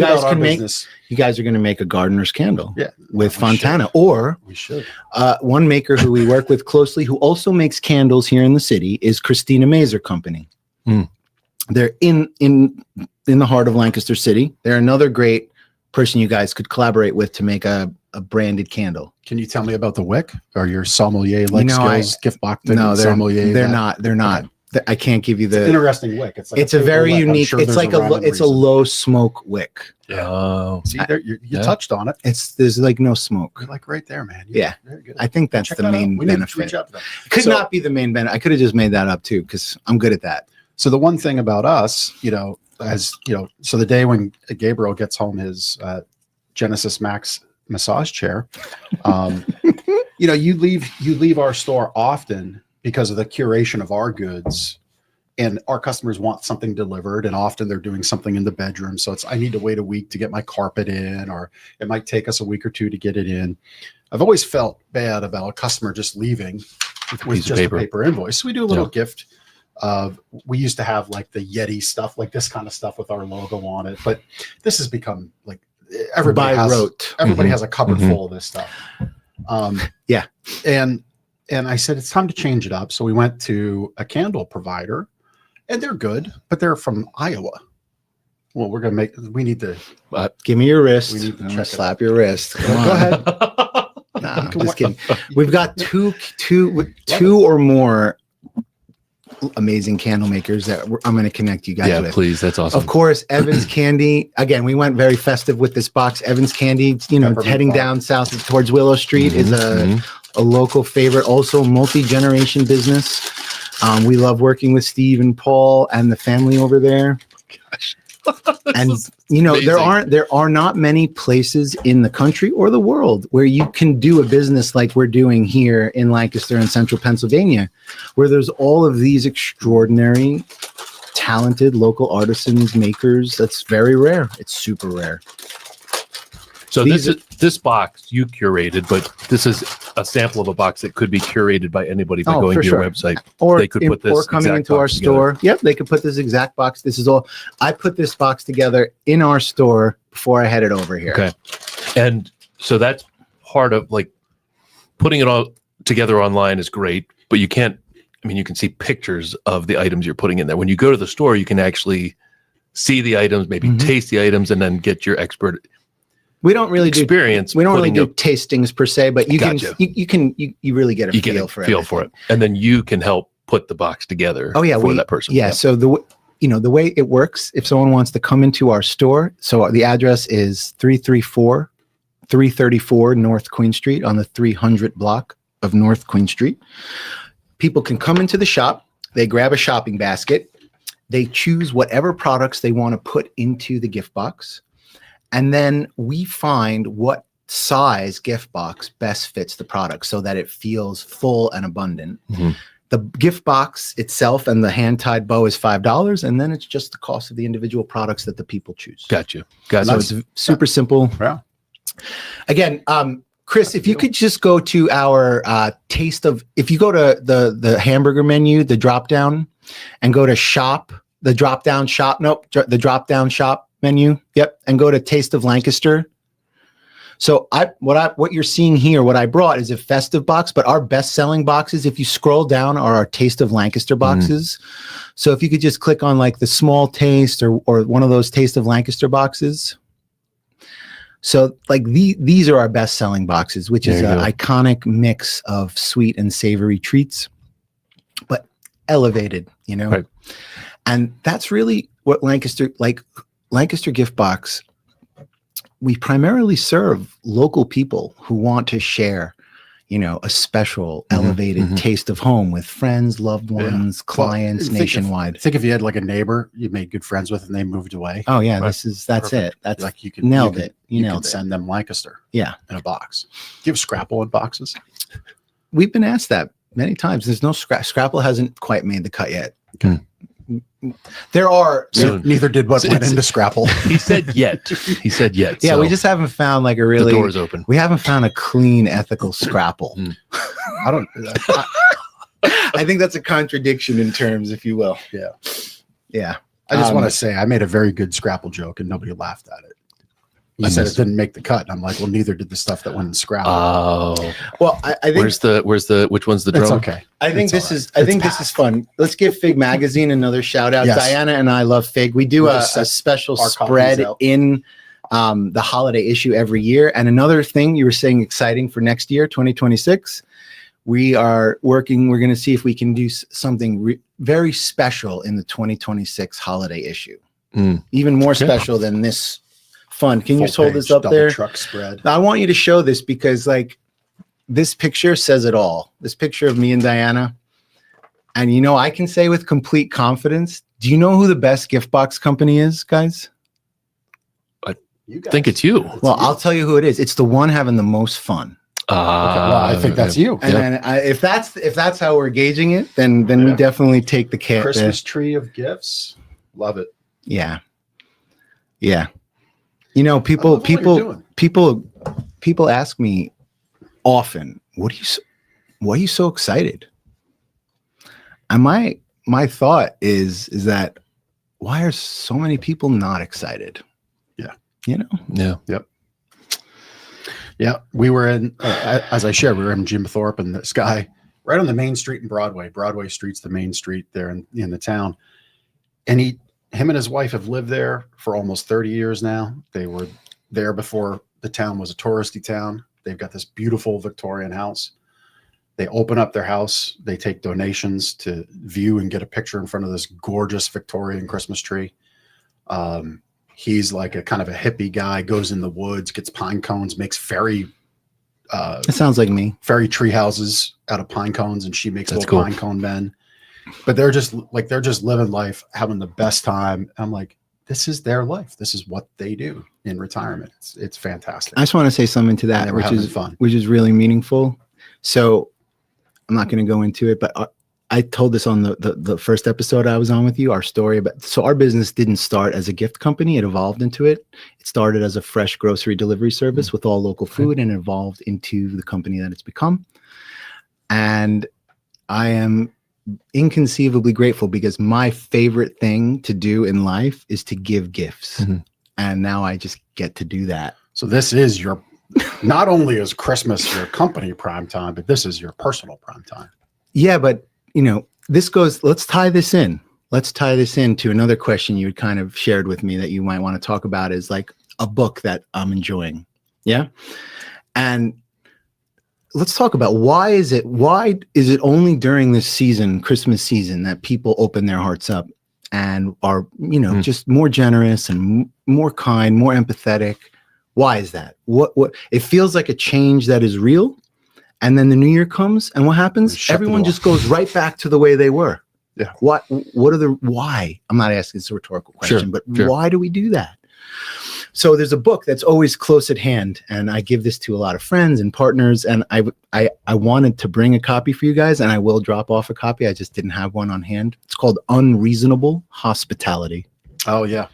going to make a gardener's candle with Fontana. Or we should. One maker who we work with closely who also makes candles here in the city is Christina Mazer Company. They're in the heart of Lancaster City. They're another great person you guys could collaborate with to make a branded candle. Can you tell me about the wick or your sommelier skills? Gift box? No, they're not. I can't give you the interesting wick. It's like a very unique. It's like a low smoke wick. Yeah. Oh, see, you touched on it. There's like no smoke. You're like right there, man. Very good. I think that's the main benefit. It could not be the main benefit. I could have just made that up too because I'm good at that. So the one thing about us, so the day when Gabriel gets home his Genesis Max massage chair, you leave our store often because of the curation of our goods, and our customers want something delivered, and often they're doing something in the bedroom. So I need to wait a week to get my carpet in, or it might take us a week or two to get it in. I've always felt bad about a customer just leaving with just a paper invoice. So we do a little gift. We used to have like the Yeti stuff, like this kind of stuff with our logo on it, but this has become like everybody has a cupboard full of this stuff. And I said, it's time to change it up. So we went to a candle provider, and they're good, but they're from Iowa. Well, we need to give me your wrist. We need to slap your wrist. Go ahead. Nah, I'm just kidding. We've got two or more amazing candle makers that I'm going to connect you guys with. Yeah, please. That's awesome. Of course, Evans Candy. Again, we went very festive with this box. Evans Candy, heading down south towards Willow Street is a local favorite, also multi-generation business. We love working with Steve and Paul and the family over there. Gosh. And you know, amazing. there are not many places in the country or the world where you can do a business like we're doing here in Lancaster and central Pennsylvania, where there's all of these extraordinary, talented local artisans, makers. That's very rare. It's super rare. So These this box you curated, but this is a sample of a box that could be curated by anybody by Oh, going for to your sure. website. Or They could put this or coming exact into our box together. store. Yep, they could put this exact box. This is all. I put this box together in our store before I headed over here. Okay. And so that's part of like putting it all together online is great, but you can't, I mean, you can see pictures of the items you're putting in there. When you go to the store, you can actually see the items, maybe Mhm. taste the items, and then get your expert We don't really experience. We don't really putting do tastings per se, but you Gotcha. you really get a you feel get a for feel for it, everything. and then you can help put the box together. Oh yeah, for that person. Yeah, so the way it works, if someone wants to come into our store, so the address is 334 North Queen Street on the 300 block of North Queen Street. People can come into the shop, they grab a shopping basket, they choose whatever products they want to put into the gift box, and then we find what size gift box best fits the product so that it feels full and abundant. Mhm. The gift box itself and the hand-tied bow is $5, and then it's just the cost of the individual products that the people choose. Gotcha. So it's super simple. Yeah. Again, Chris, if you could just go to our taste of, if you go to the hamburger menu, the drop down, and go to shop, the drop down shop menu. Yep. And go to Taste of Lancaster. So what you're seeing here, what I brought is a festive box, but our best selling boxes, if you scroll down, are our Taste of Lancaster boxes. So if you could just click on like the small taste or one of those Taste of Lancaster boxes. So like these are our best selling boxes, which is There an you go. iconic mix of sweet and savory treats, but elevated, you know? Right. And that's really what Lancaster Gift Box, we primarily serve local people who want to share, you know, a special elevated taste of home with friends, loved ones, clients nationwide. Think if you had like a neighbor you made good friends with and they moved away. Oh yeah, Right. that's Perfect. it. That's Like you could nailed you could- it. You You nailed could it. send them Lancaster Yeah. in a box. Give Scrapple in boxes. We've been asked that many times. There's no Scrapple hasn't quite made the cut yet. Okay. There are. Soon. Neither did what went It's- into Scrapple. He said yet. He said yet. Yeah, so we just haven't found like a the really. door is open. We haven't found a clean, ethical Scrapple. I don't. I think that's a contradiction in terms, if you will. Yeah. Yeah. I just want to say I made a very good Scrapple joke and nobody laughed at it. You said it didn't make the cut, and I'm like, well, neither did the stuff that went in Scrapple. Oh, Well, I think which one's the drum? It's okay. I think It's this all right. is It's this is fun. Let's give Fig Magazine another shout out. Yes. Diana and I love Fig. We do We'll a just set special our copies spread out. in the holiday issue every year. And another thing you were saying exciting for next year, 2026, we are working. We're going to see if we can do something very special in the 2026 holiday issue. Even more special than this fun. Can you just hold this up double there? Truck spread. I want you to show this because like this picture says it all. This picture of me and Diana. And you know, I can say with complete confidence, do you know who the best gift box company is, guys? You I think it's you. Well, I'll tell you who it is. It's the one having the most fun. Okay, well, I think that's you. And then if that's how we're gauging it, then we Yeah. definitely take the care. Christmas tree of gifts. Love it. Yeah. Yeah. You know, I love what you're doing. people ask me often, why are you so excited? And my thought is that why are so many people not excited? Yeah. You know? Yeah. Yeah, we were in, as I shared, we were in Jim Thorpe, and this guy right on the main street in Broadway. Broadway Street's the main street there in the town. And him and his wife have lived there for almost 30 years now. They were there before the town was a touristy town. They've got this beautiful Victorian house. They open up their house. They take donations to view and get a picture in front of this gorgeous Victorian Christmas tree. He's like a kind of a hippie guy, goes in the woods, gets pine cones, makes fairy It sounds like me. tree houses out of pine cones, and she makes That's little cool. pine cone men. but they're just living life, having the best time. I'm like, this is their life. This is what they do in retirement. It's fantastic. I just want to say something to that, Which is really meaningful. So I'm not going to go into it, but I told this on the first episode I was on with you, our story about, so our business didn't start as a gift company. It evolved into it. It started as a fresh grocery delivery service with all local food, and evolved into the company that it's become. And I am inconceivably grateful, because my favorite thing to do in life is to give gifts. Mm-hmm. And now I just get to do that. So this is your, not only is Christmas your company prime time, but this is your personal prime time. Yeah, but this goes, let's tie this in. Let's tie this into another question you had kind of shared with me that you might want to talk about, is like a book that I'm enjoying. Yeah. And let's talk about why is it only during this season, Christmas season, that people open their hearts up and are, just more generous and more kind, more empathetic. Why is that? What it feels like a change that is real. And then the new year comes, and what happens? Everyone just goes right back to the way they were. Yeah. Why? I'm not asking, it's a rhetorical question, Sure. Why do we do that? So there's a book that's always close at hand, and I give this to a lot of friends and partners, and I wanted to bring a copy for you guys, and I will drop off a copy. I just didn't have one on hand. It's called Unreasonable Hospitality. Oh, yeah.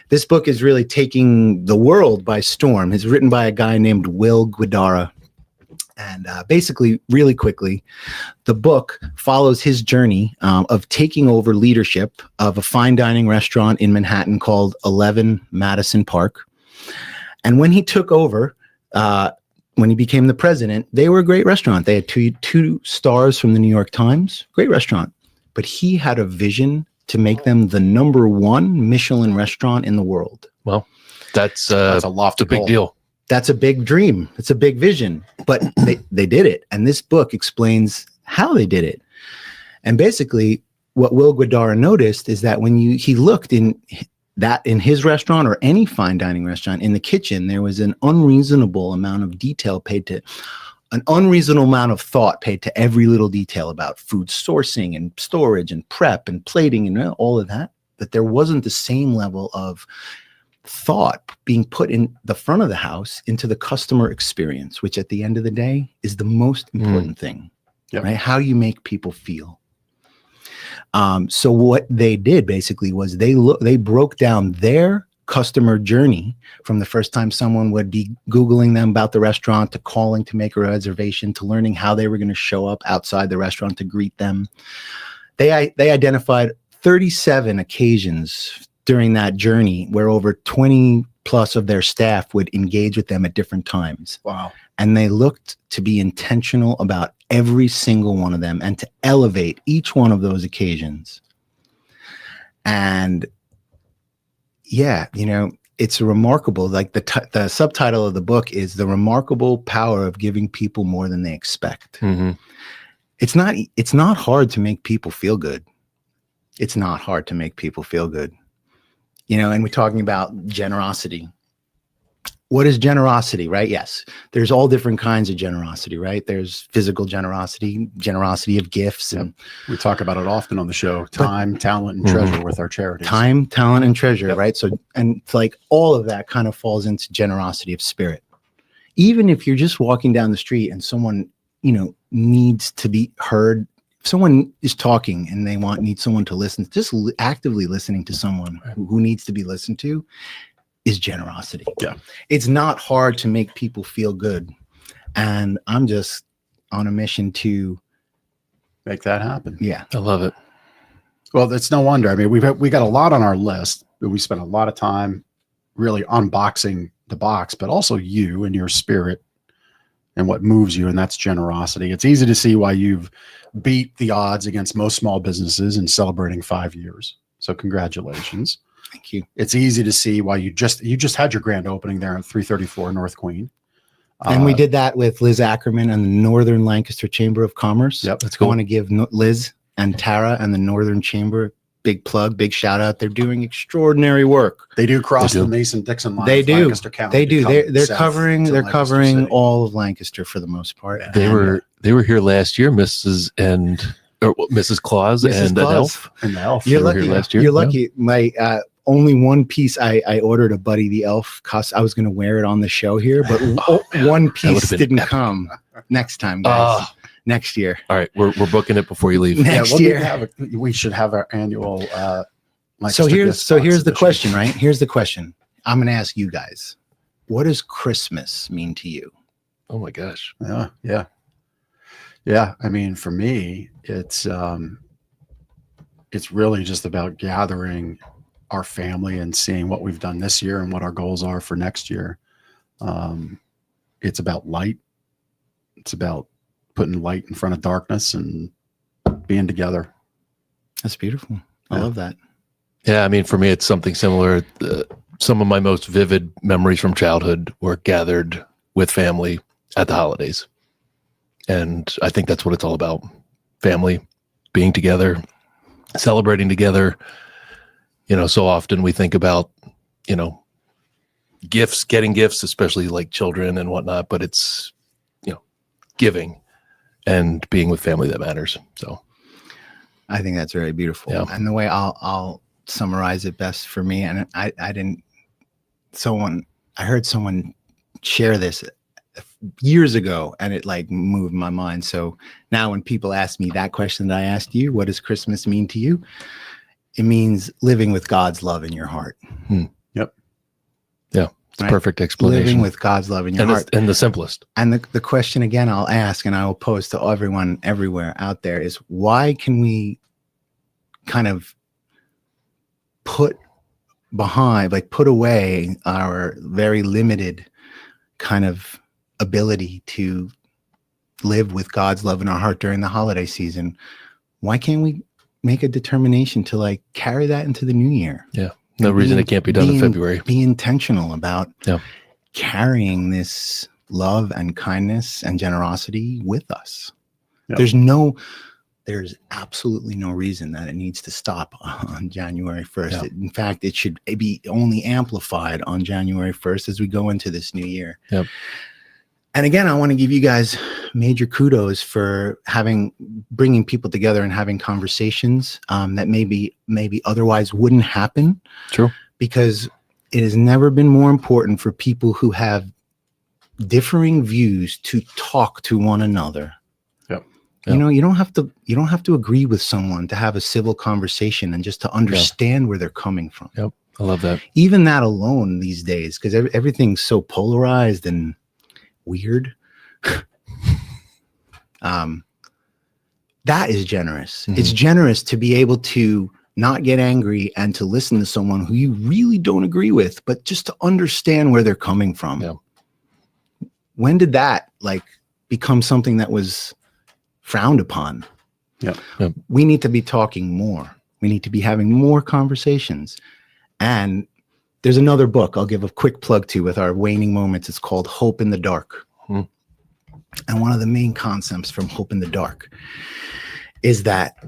This book is really taking the world by storm. It's written by a guy named Will Guidara. And basically, really quickly, the book follows his journey of taking over leadership of a fine dining restaurant in Manhattan called 11 Madison Park. And when he took over, when he became the president, they were a great restaurant. They had two stars from the New York Times, great restaurant. But he had a vision to make them the #1 Michelin restaurant in the world. Well, that's a lofty big goal. deal. That's a big dream. It's a big vision, but they did it. And this book explains how they did it. And basically what Will Guidara noticed is that when he looked in his restaurant or any fine dining restaurant, in the kitchen, there was an unreasonable amount of detail an unreasonable amount of thought paid to every little detail about food sourcing and storage and prep and plating and all of that, that there wasn't the same level of thought being put in the front of the house into the customer experience, which at the end of the day is the most important thing, right? How you make people feel. So what they did basically was they broke down their customer journey from the first time someone would be Googling them about the restaurant, to calling to make a reservation, to learning how they were going to show up outside the restaurant to greet them. They identified 37 occasions during that journey where over 20 plus of their staff would engage with them at different times. Wow. And they looked to be intentional about every single one of them and to elevate each one of those occasions. And yeah, it's remarkable. Like the subtitle of the book is The Remarkable Power of Giving People More Than They Expect. Mm-hmm. It's not hard to make people feel good. It's not hard to make people feel good. And we're talking about generosity. What is generosity, right? Yes, there's all different kinds of generosity, right? There's physical generosity of gifts. And we talk about it often on the show, time, talent, and treasure with our charities. Time, talent, and treasure, right? So, and it's like all of that kind of falls into generosity of spirit. Even if you're just walking down the street and someone, needs to be heard, if someone is talking and they need someone to listen, just actively listening to someone who needs to be listened to is generosity. Yeah. It's not hard to make people feel good. And I'm just on a mission to make that happen. Yeah. I love it. Well, it's no wonder. I mean, we got a lot on our list, but we spent a lot of time really unboxing the box, but also you and your spirit and what moves you. And that's generosity. It's easy to see why you've beat the odds against most small businesses in celebrating 5 years. So congratulations. Thank you. It's easy to see why you just had your grand opening there at 334 North Queen. And we did that with Liz Ackerman and the Northern Lancaster Chamber of Commerce. Yep. Let's go. I want to give Liz and Tara and the Northern Chamber big plug, big shout out. They're doing extraordinary work. They do cross the Mason-Dixon line. They do. Lancaster County. They do. They're covering all of Lancaster for the most part. They were here last year, Mrs. and or Mrs. Claus Mrs. and Claus. an elf. And the elf. You're They were here lucky. last year. You're Yeah. lucky. My only one piece I ordered a Buddy the Elf cost. I was going to wear it on the show here, but one piece would've been didn't epic. come. Next time, guys. Ah. Next year. All right, we're booking it before you leave. Next we'll need year. to have we should have our annual. So Lancaster here's Gift Box the edition. question, right? Here's the question. I'm going to ask you guys. What does Christmas mean to you? Oh my gosh. Yeah. I mean, for me, it's really just about gathering our family and seeing what we've done this year and what our goals are for next year. It's about light. It's about putting light in front of darkness and being together. That's beautiful. I Yeah. love that. Yeah, I mean, for me, it's something similar. Some of my most vivid memories from childhood were gathered with family at the holidays. And I think that's what it's all about. Family, being together, celebrating together. You know, so often we think about, you know, gifts, getting gifts, especially like children and whatnot, but it's, you know, giving and being with family that matters. So I think that's very beautiful. Yeah. And the way I'll summarize it best for me, and I heard someone share this years ago, and it like moved my mind. So now when people ask me that question that I asked you, what does Christmas mean to you? It means living with God's love in your heart. Yep. Yeah, it's a Right. perfect explanation. Living with God's love in your and heart. and the simplest. And the question again I'll ask, and I will pose to everyone everywhere out there, is why can we kind of put away our very limited kind of ability to live with God's love in our heart during the holiday season? Why can't we make a determination to like carry that into the new year? No reason it can't be done in February. Be intentional about Yeah. carrying this love and kindness and generosity with us. Yeah. There's absolutely no reason that it needs to stop on January 1st. Yeah. In fact, it should be only amplified on January 1st as we go into this new year. Yep. And again, I want to give you guys major kudos for bringing people together and having conversations that maybe otherwise wouldn't happen. True. Because it has never been more important for people who have differing views to talk to one another. Yep. You know, you don't have to agree with someone to have a civil conversation and just to understand where they're coming from. Yep. I love that. Even that alone these days, because everything's so polarized and weird. That is generous. Mhm. It's generous to be able to not get angry and to listen to someone who you really don't agree with, but just to understand where they're coming from. Yeah. When did that like become something that was frowned upon? Yep. Yep. We need to be talking more. We need to be having more conversations. And there's another book I'll give a quick plug to with our waning moments. It's called Hope in the Dark. Hmm. And one of the main concepts from Hope in the Dark is that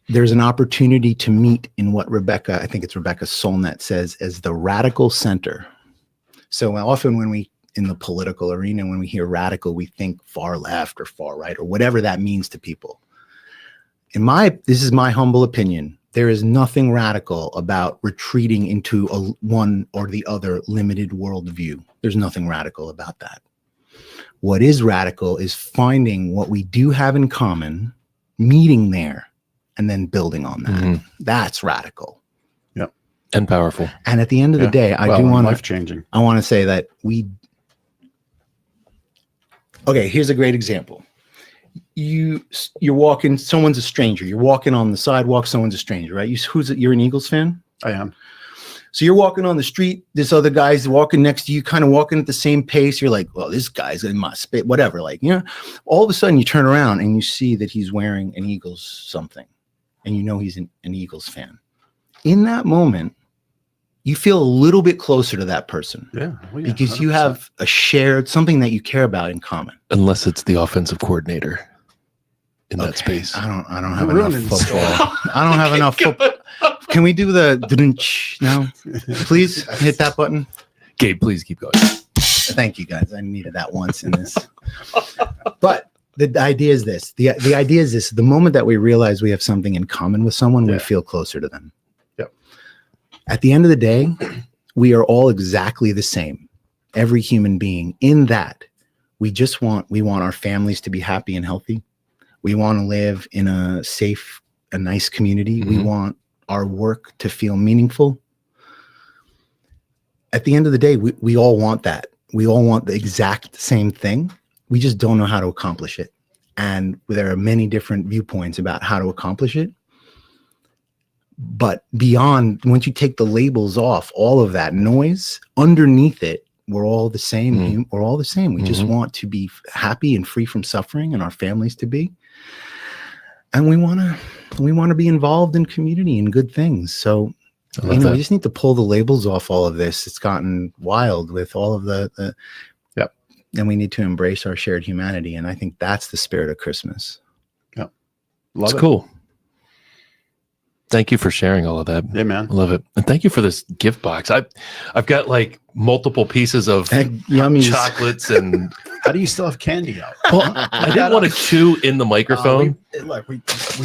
there's an opportunity to meet in what I think it's Rebecca Solnit says, as the radical center. So often when we, in the political arena, when we hear radical, we think far left or far right or whatever that means to people. This is my humble opinion. There is nothing radical about retreating into one or the other limited worldview. There's nothing radical about that. What is radical is finding what we do have in common, meeting there, and then building on that. Mhm. That's radical. And powerful. And at the end of the day, I do want life to changing. I want to say that okay, here's a great example. You're walking, someone's a stranger. You're walking on the sidewalk, someone's a stranger, right? You're an Eagles fan? I am. So you're walking on the street, this other guy's walking next to you, kind of walking at the same pace. You're like, well, this guy's in my space, whatever. Like, you know, all of a sudden you turn around and you see that he's wearing an Eagles something, and you know he's an Eagles fan. In that moment, you feel a little bit closer to that person Yeah. Well, yeah, because you 100%. have a shared something that you care about in commom. Unless it's the offensive coordinator in that Okay, space. I don't have You're enough ruining the football. I don't have enough football. Can we do the now? Please hit that button. Gabe, please keep going. Thank you guys. I needed that once in this. But The idea is this. The idea is this. The moment that we realize we have something in common with someone, we feel closer to them. Yep. At the end of the day, we are all exactly the same. Every human being, in that we want our families to be happy and healthy. We want to live in a safe, a nice community. We want our work to feel meaningful. At the end of the day, we all want that. We all want the exact same thing. We just don't know how to accomplish it. And there are many different viewpoints about how to accomplish it. But beyond, once you take the labels off, all of that noise, underneath it, we're all the same. We're all the same. We just want to be happy and free from suffering, and our families to be. And we want to be involved in community and good things. So, we just need to pull the labels off all of this. It's gotten wild with all of the and we need to embrace our shared humanity. And I think that's the spirit of Christmas. Yeah. That's cool. Thank you for sharing all of that. Yeah, man. I love it. And thank you for this gift box. I've got like multiple pieces of Yummies. chocolates and How do you still have candy out? well, I didn't want to chew in the microphone. We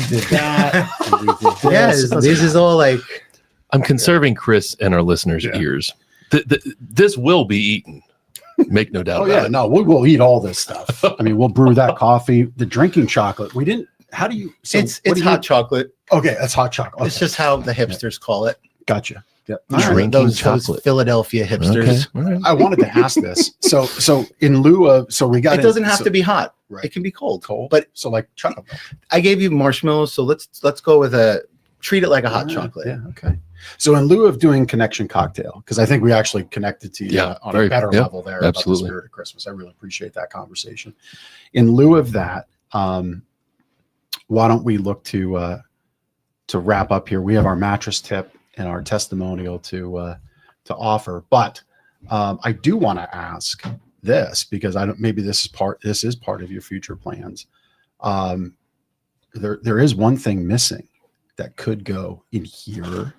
did that. And we did this. Yes, this is all like, I'm conserving Chris and our listeners' ears. This will be eaten. Make no doubt Oh about yeah, it. no, we will eat all this stuff. I mean, we'll brew that coffee. The drinking chocolate, we didn't. How do you? So it's what do hot chocolate. Okay, that's hot chocolate. It's Okay. just how the hipsters call it. Gotcha. Yep. All right, Drinking those chocolate. Philadelphia hipsters. Okay. All right. I wanted to ask this. So in lieu of, so we got. It doesn't have to be hot. Right. It can be cold. cold, But so like chocolate. I gave you marshmallows, so let's go with treat it like a hot Yeah, chocolate. Yeah. Okay. So in lieu of doing connection cocktail, because I think we actually connected to you on a better level there about the spirit of Christmas. I really appreciate that conversation. In lieu of that, why don't we look to wrap up here? We have our mattress tip and our testimonial to offer, but I do want to ask this because maybe this is part of your future plans. There is one thing missing that could go in here.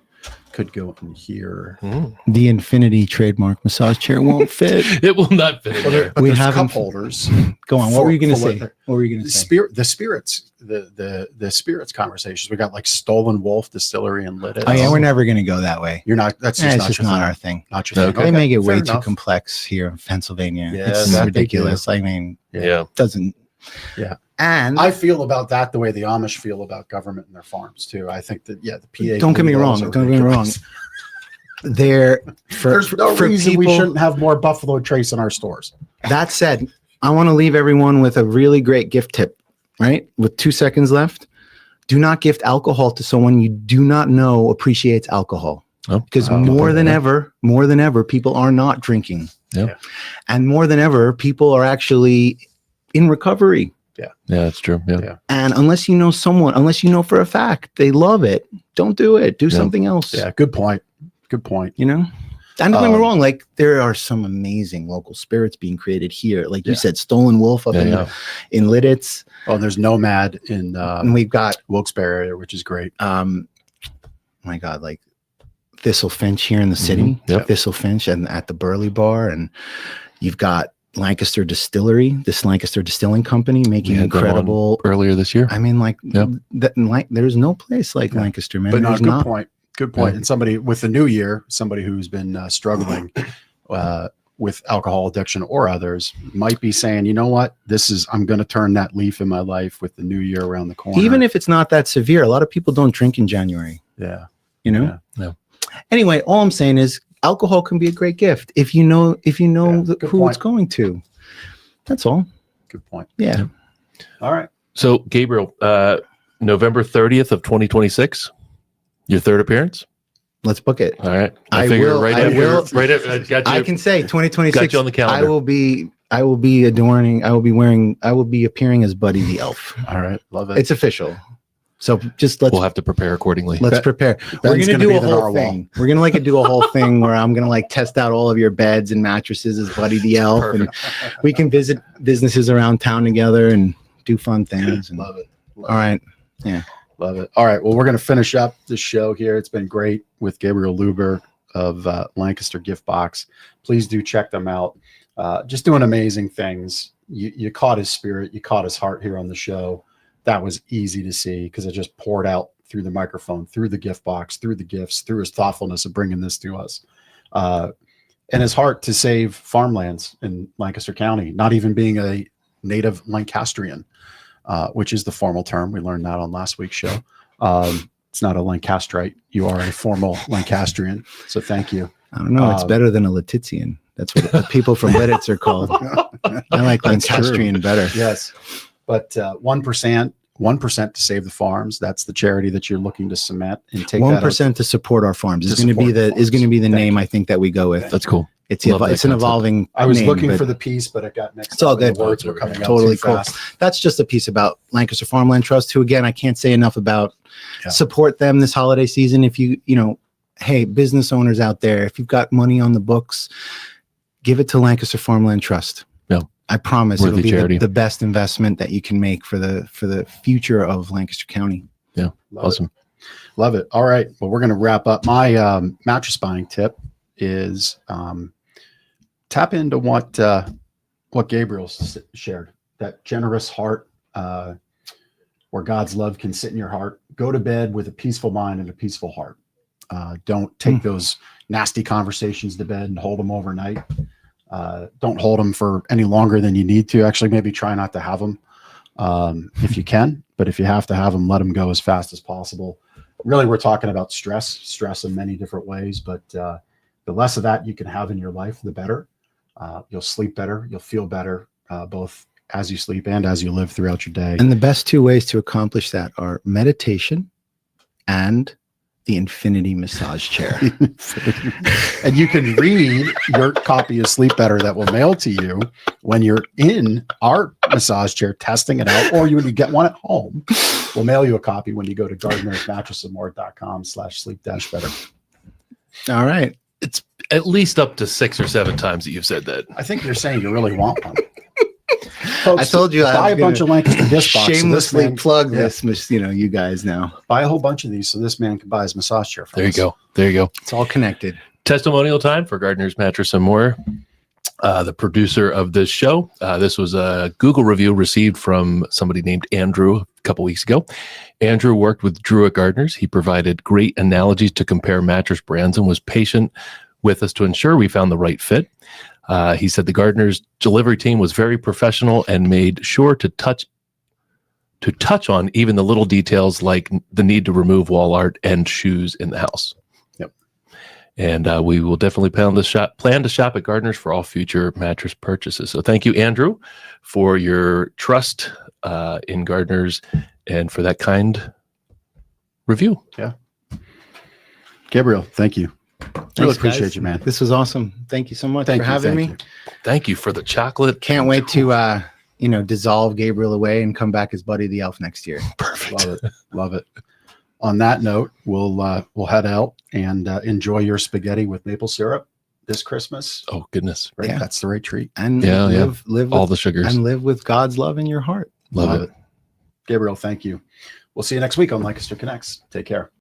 The Infinity trademark massage chair won't fit. It will not fit in there. But We there's have cup holders. Go on. What were you going to for say? what What were you going to say? The spirits conversations. We got like Stolen Wolf Distillery and Lit It. Oh yeah, we're never going to go that way. You're not. That's It's just just not not your our thing. thing. Not your thing. Okay. They Okay, make it way fair too enough. complex here in Pennsylvania. Yeah, It's that they ridiculous. I mean, Yeah. doesn't. Yeah. And I feel about that the way the Amish feel about government and their farms too. I think that the PA. don't get me wrong. laws are Don't get me wrong. ridiculous. There's There's no reason we shouldn't have more Buffalo Trace in our stores. That said, I want to leave everyone with a really great gift tip, right? With 2 seconds left. Do not gift alcohol to someone you do not know appreciates alcohol. Because more than ever, people are not drinking. Yeah. And more than ever, people are actually in recovery. Yeah, that's true. Yeah. And unless you know for a fact they love it, don't do it. Do something else. Yeah, good point. Good point. You know? And don't get me wrong, like there are some amazing local spirits being created here. Like you said, Stolen Wolf up in Lidditz. Oh, there's Nomad in And we've got Wilkes-Barre area, which is great. my God, like Thistle Finch here in the city. Yep. Thistle Finch and at the Burley Bar. And you've got Lancaster Distillery, this Lancaster Distilling Company making incredible earlier this year. I mean, there's no place like Lancaster, man. But no, There's good not. point. Good point. And somebody with the new year, somebody who's been struggling with alcohol addiction or others might be saying, you know what, I'm going to turn that leaf in my life with the new year around the corner. Even if it's not that severe, a lot of people don't drink in January. Yeah. You know? Yeah. Anyway, all I'm saying is alcohol can be a great gift if you know good who point. it's going to. That's all. Good point. Yeah. All right. So, Gabriel, November 30th of 2026, your third appearance. Let's book it. All right. I figure will- right I after. will- Right after. I got you. I can say 2026. Got you on the calendar. I will be appearing as Buddy the Elf. All right. Love it. It's official. So just let's We'll have to prepare accordingly. prepare. We're Ben's gonna gonna do be a the whole narwhal. thing. We're gonna do a whole thing where I'm gonna test out all of your beds and mattresses as Buddy the Elf, and we can visit businesses around town together and do fun things. And, Love it. all right. Yeah. Love it. All right. Well, we're going to finish up the show here. It's been great with Gabriel Luber of Lancaster Gift Box. Please do check them out. Just doing amazing things, you caught his spirit, you caught his heart here on the show. That was easy to see because it just poured out through the microphone, through the gift box, through the gifts, through his thoughtfulness of bringing this to us. And his heart to save farmlands in Lancaster County, not even being a native Lancastrian, which is the formal term. We learned that on last week's show. It's not a Lancastrite. You are a formal Lancastrian. So thank you. I don't know. It's better than a Letitian. That's what the people from Lidditz are called. I like Lancastrian better. Yes. But 1% to save the farms. That's the charity that you're looking to cement and take 1% to support our farms is going to be the name I think that we go with. That's cool. It's an evolving. I was name, looking for the piece, but it got mixed. It's all good. The words were coming out totally too cool. fast. That's just a piece about Lancaster Farmland Trust, who again I can't say enough about. Support them this holiday season. If hey, business owners out there, if you've got money on the books, give it to Lancaster Farmland Trust. Yeah. I promise it'll Worthy be charity. the best investment that you can make for the future of Lancaster County. Yeah. Awesome. Love it. All right. Well, we're going to wrap up. My mattress buying tip is tap into what Gabriel shared, that generous heart where God's love can sit in your heart. Go to bed with a peaceful mind and a peaceful heart. Don't take those nasty conversations to bed and hold them overnight. Don't hold them for any longer than you need to. Actually, maybe try not to have them if you can. But if you have to have them, let them go as fast as possible. Really, we're talking about stress in many different ways. But the less of that you can have in your life, the better. You'll sleep better. You'll feel better, both as you sleep and as you live throughout your day. And the best two ways to accomplish that are meditation and the infinity massage chair. And you can read your copy of Sleep Better that will mail to you when you're in our massage chair testing it out, or when you get one at home. We'll mail you a copy when you go to gardnersmattressandmore.com/sleep-better. All right. It's at least up to 6 or 7 times that you've said that. I think you're saying you really want one. Folks, I told you buy a bunch of Lancaster Gift Box. Shamelessly plug this, you guys now. Buy a whole bunch of these so this man can buy his massage chair. There you go. There you go. It's all connected. Testimonial time for Gardener's Mattress and More. The producer of this show. This was a Google review received from somebody named Andrew a couple weeks ago. Andrew worked with Druid Gardeners. He provided great analogies to compare mattress brands and was patient with us to ensure we found the right fit. He said the Gardeners delivery team was very professional and made sure to touch on even the little details like the need to remove wall art and shoes in the house. Yep. And we will definitely plan to shop at Gardeners for all future mattress purchases. So thank you, Andrew, for your trust in Gardeners and for that kind review. Yeah. Gabriel, thank you. Really appreciate you, man. This was awesome. Thank you so much for having me. Thank you for the chocolate. Can't wait to dissolve Gabriel away and come back as Buddy the Elf next year. Perfect. Love it. Love it. On that note, we'll head out and enjoy your spaghetti with maple syrup this Christmas. Oh goodness. Right? Yeah. That's the right treat. And live all the sugars and live with God's love in your heart. Love it. Gabriel, thank you. We'll see you next week on Lancaster Connects. Take care.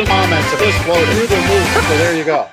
Comments of this quote through the roof. So there you go.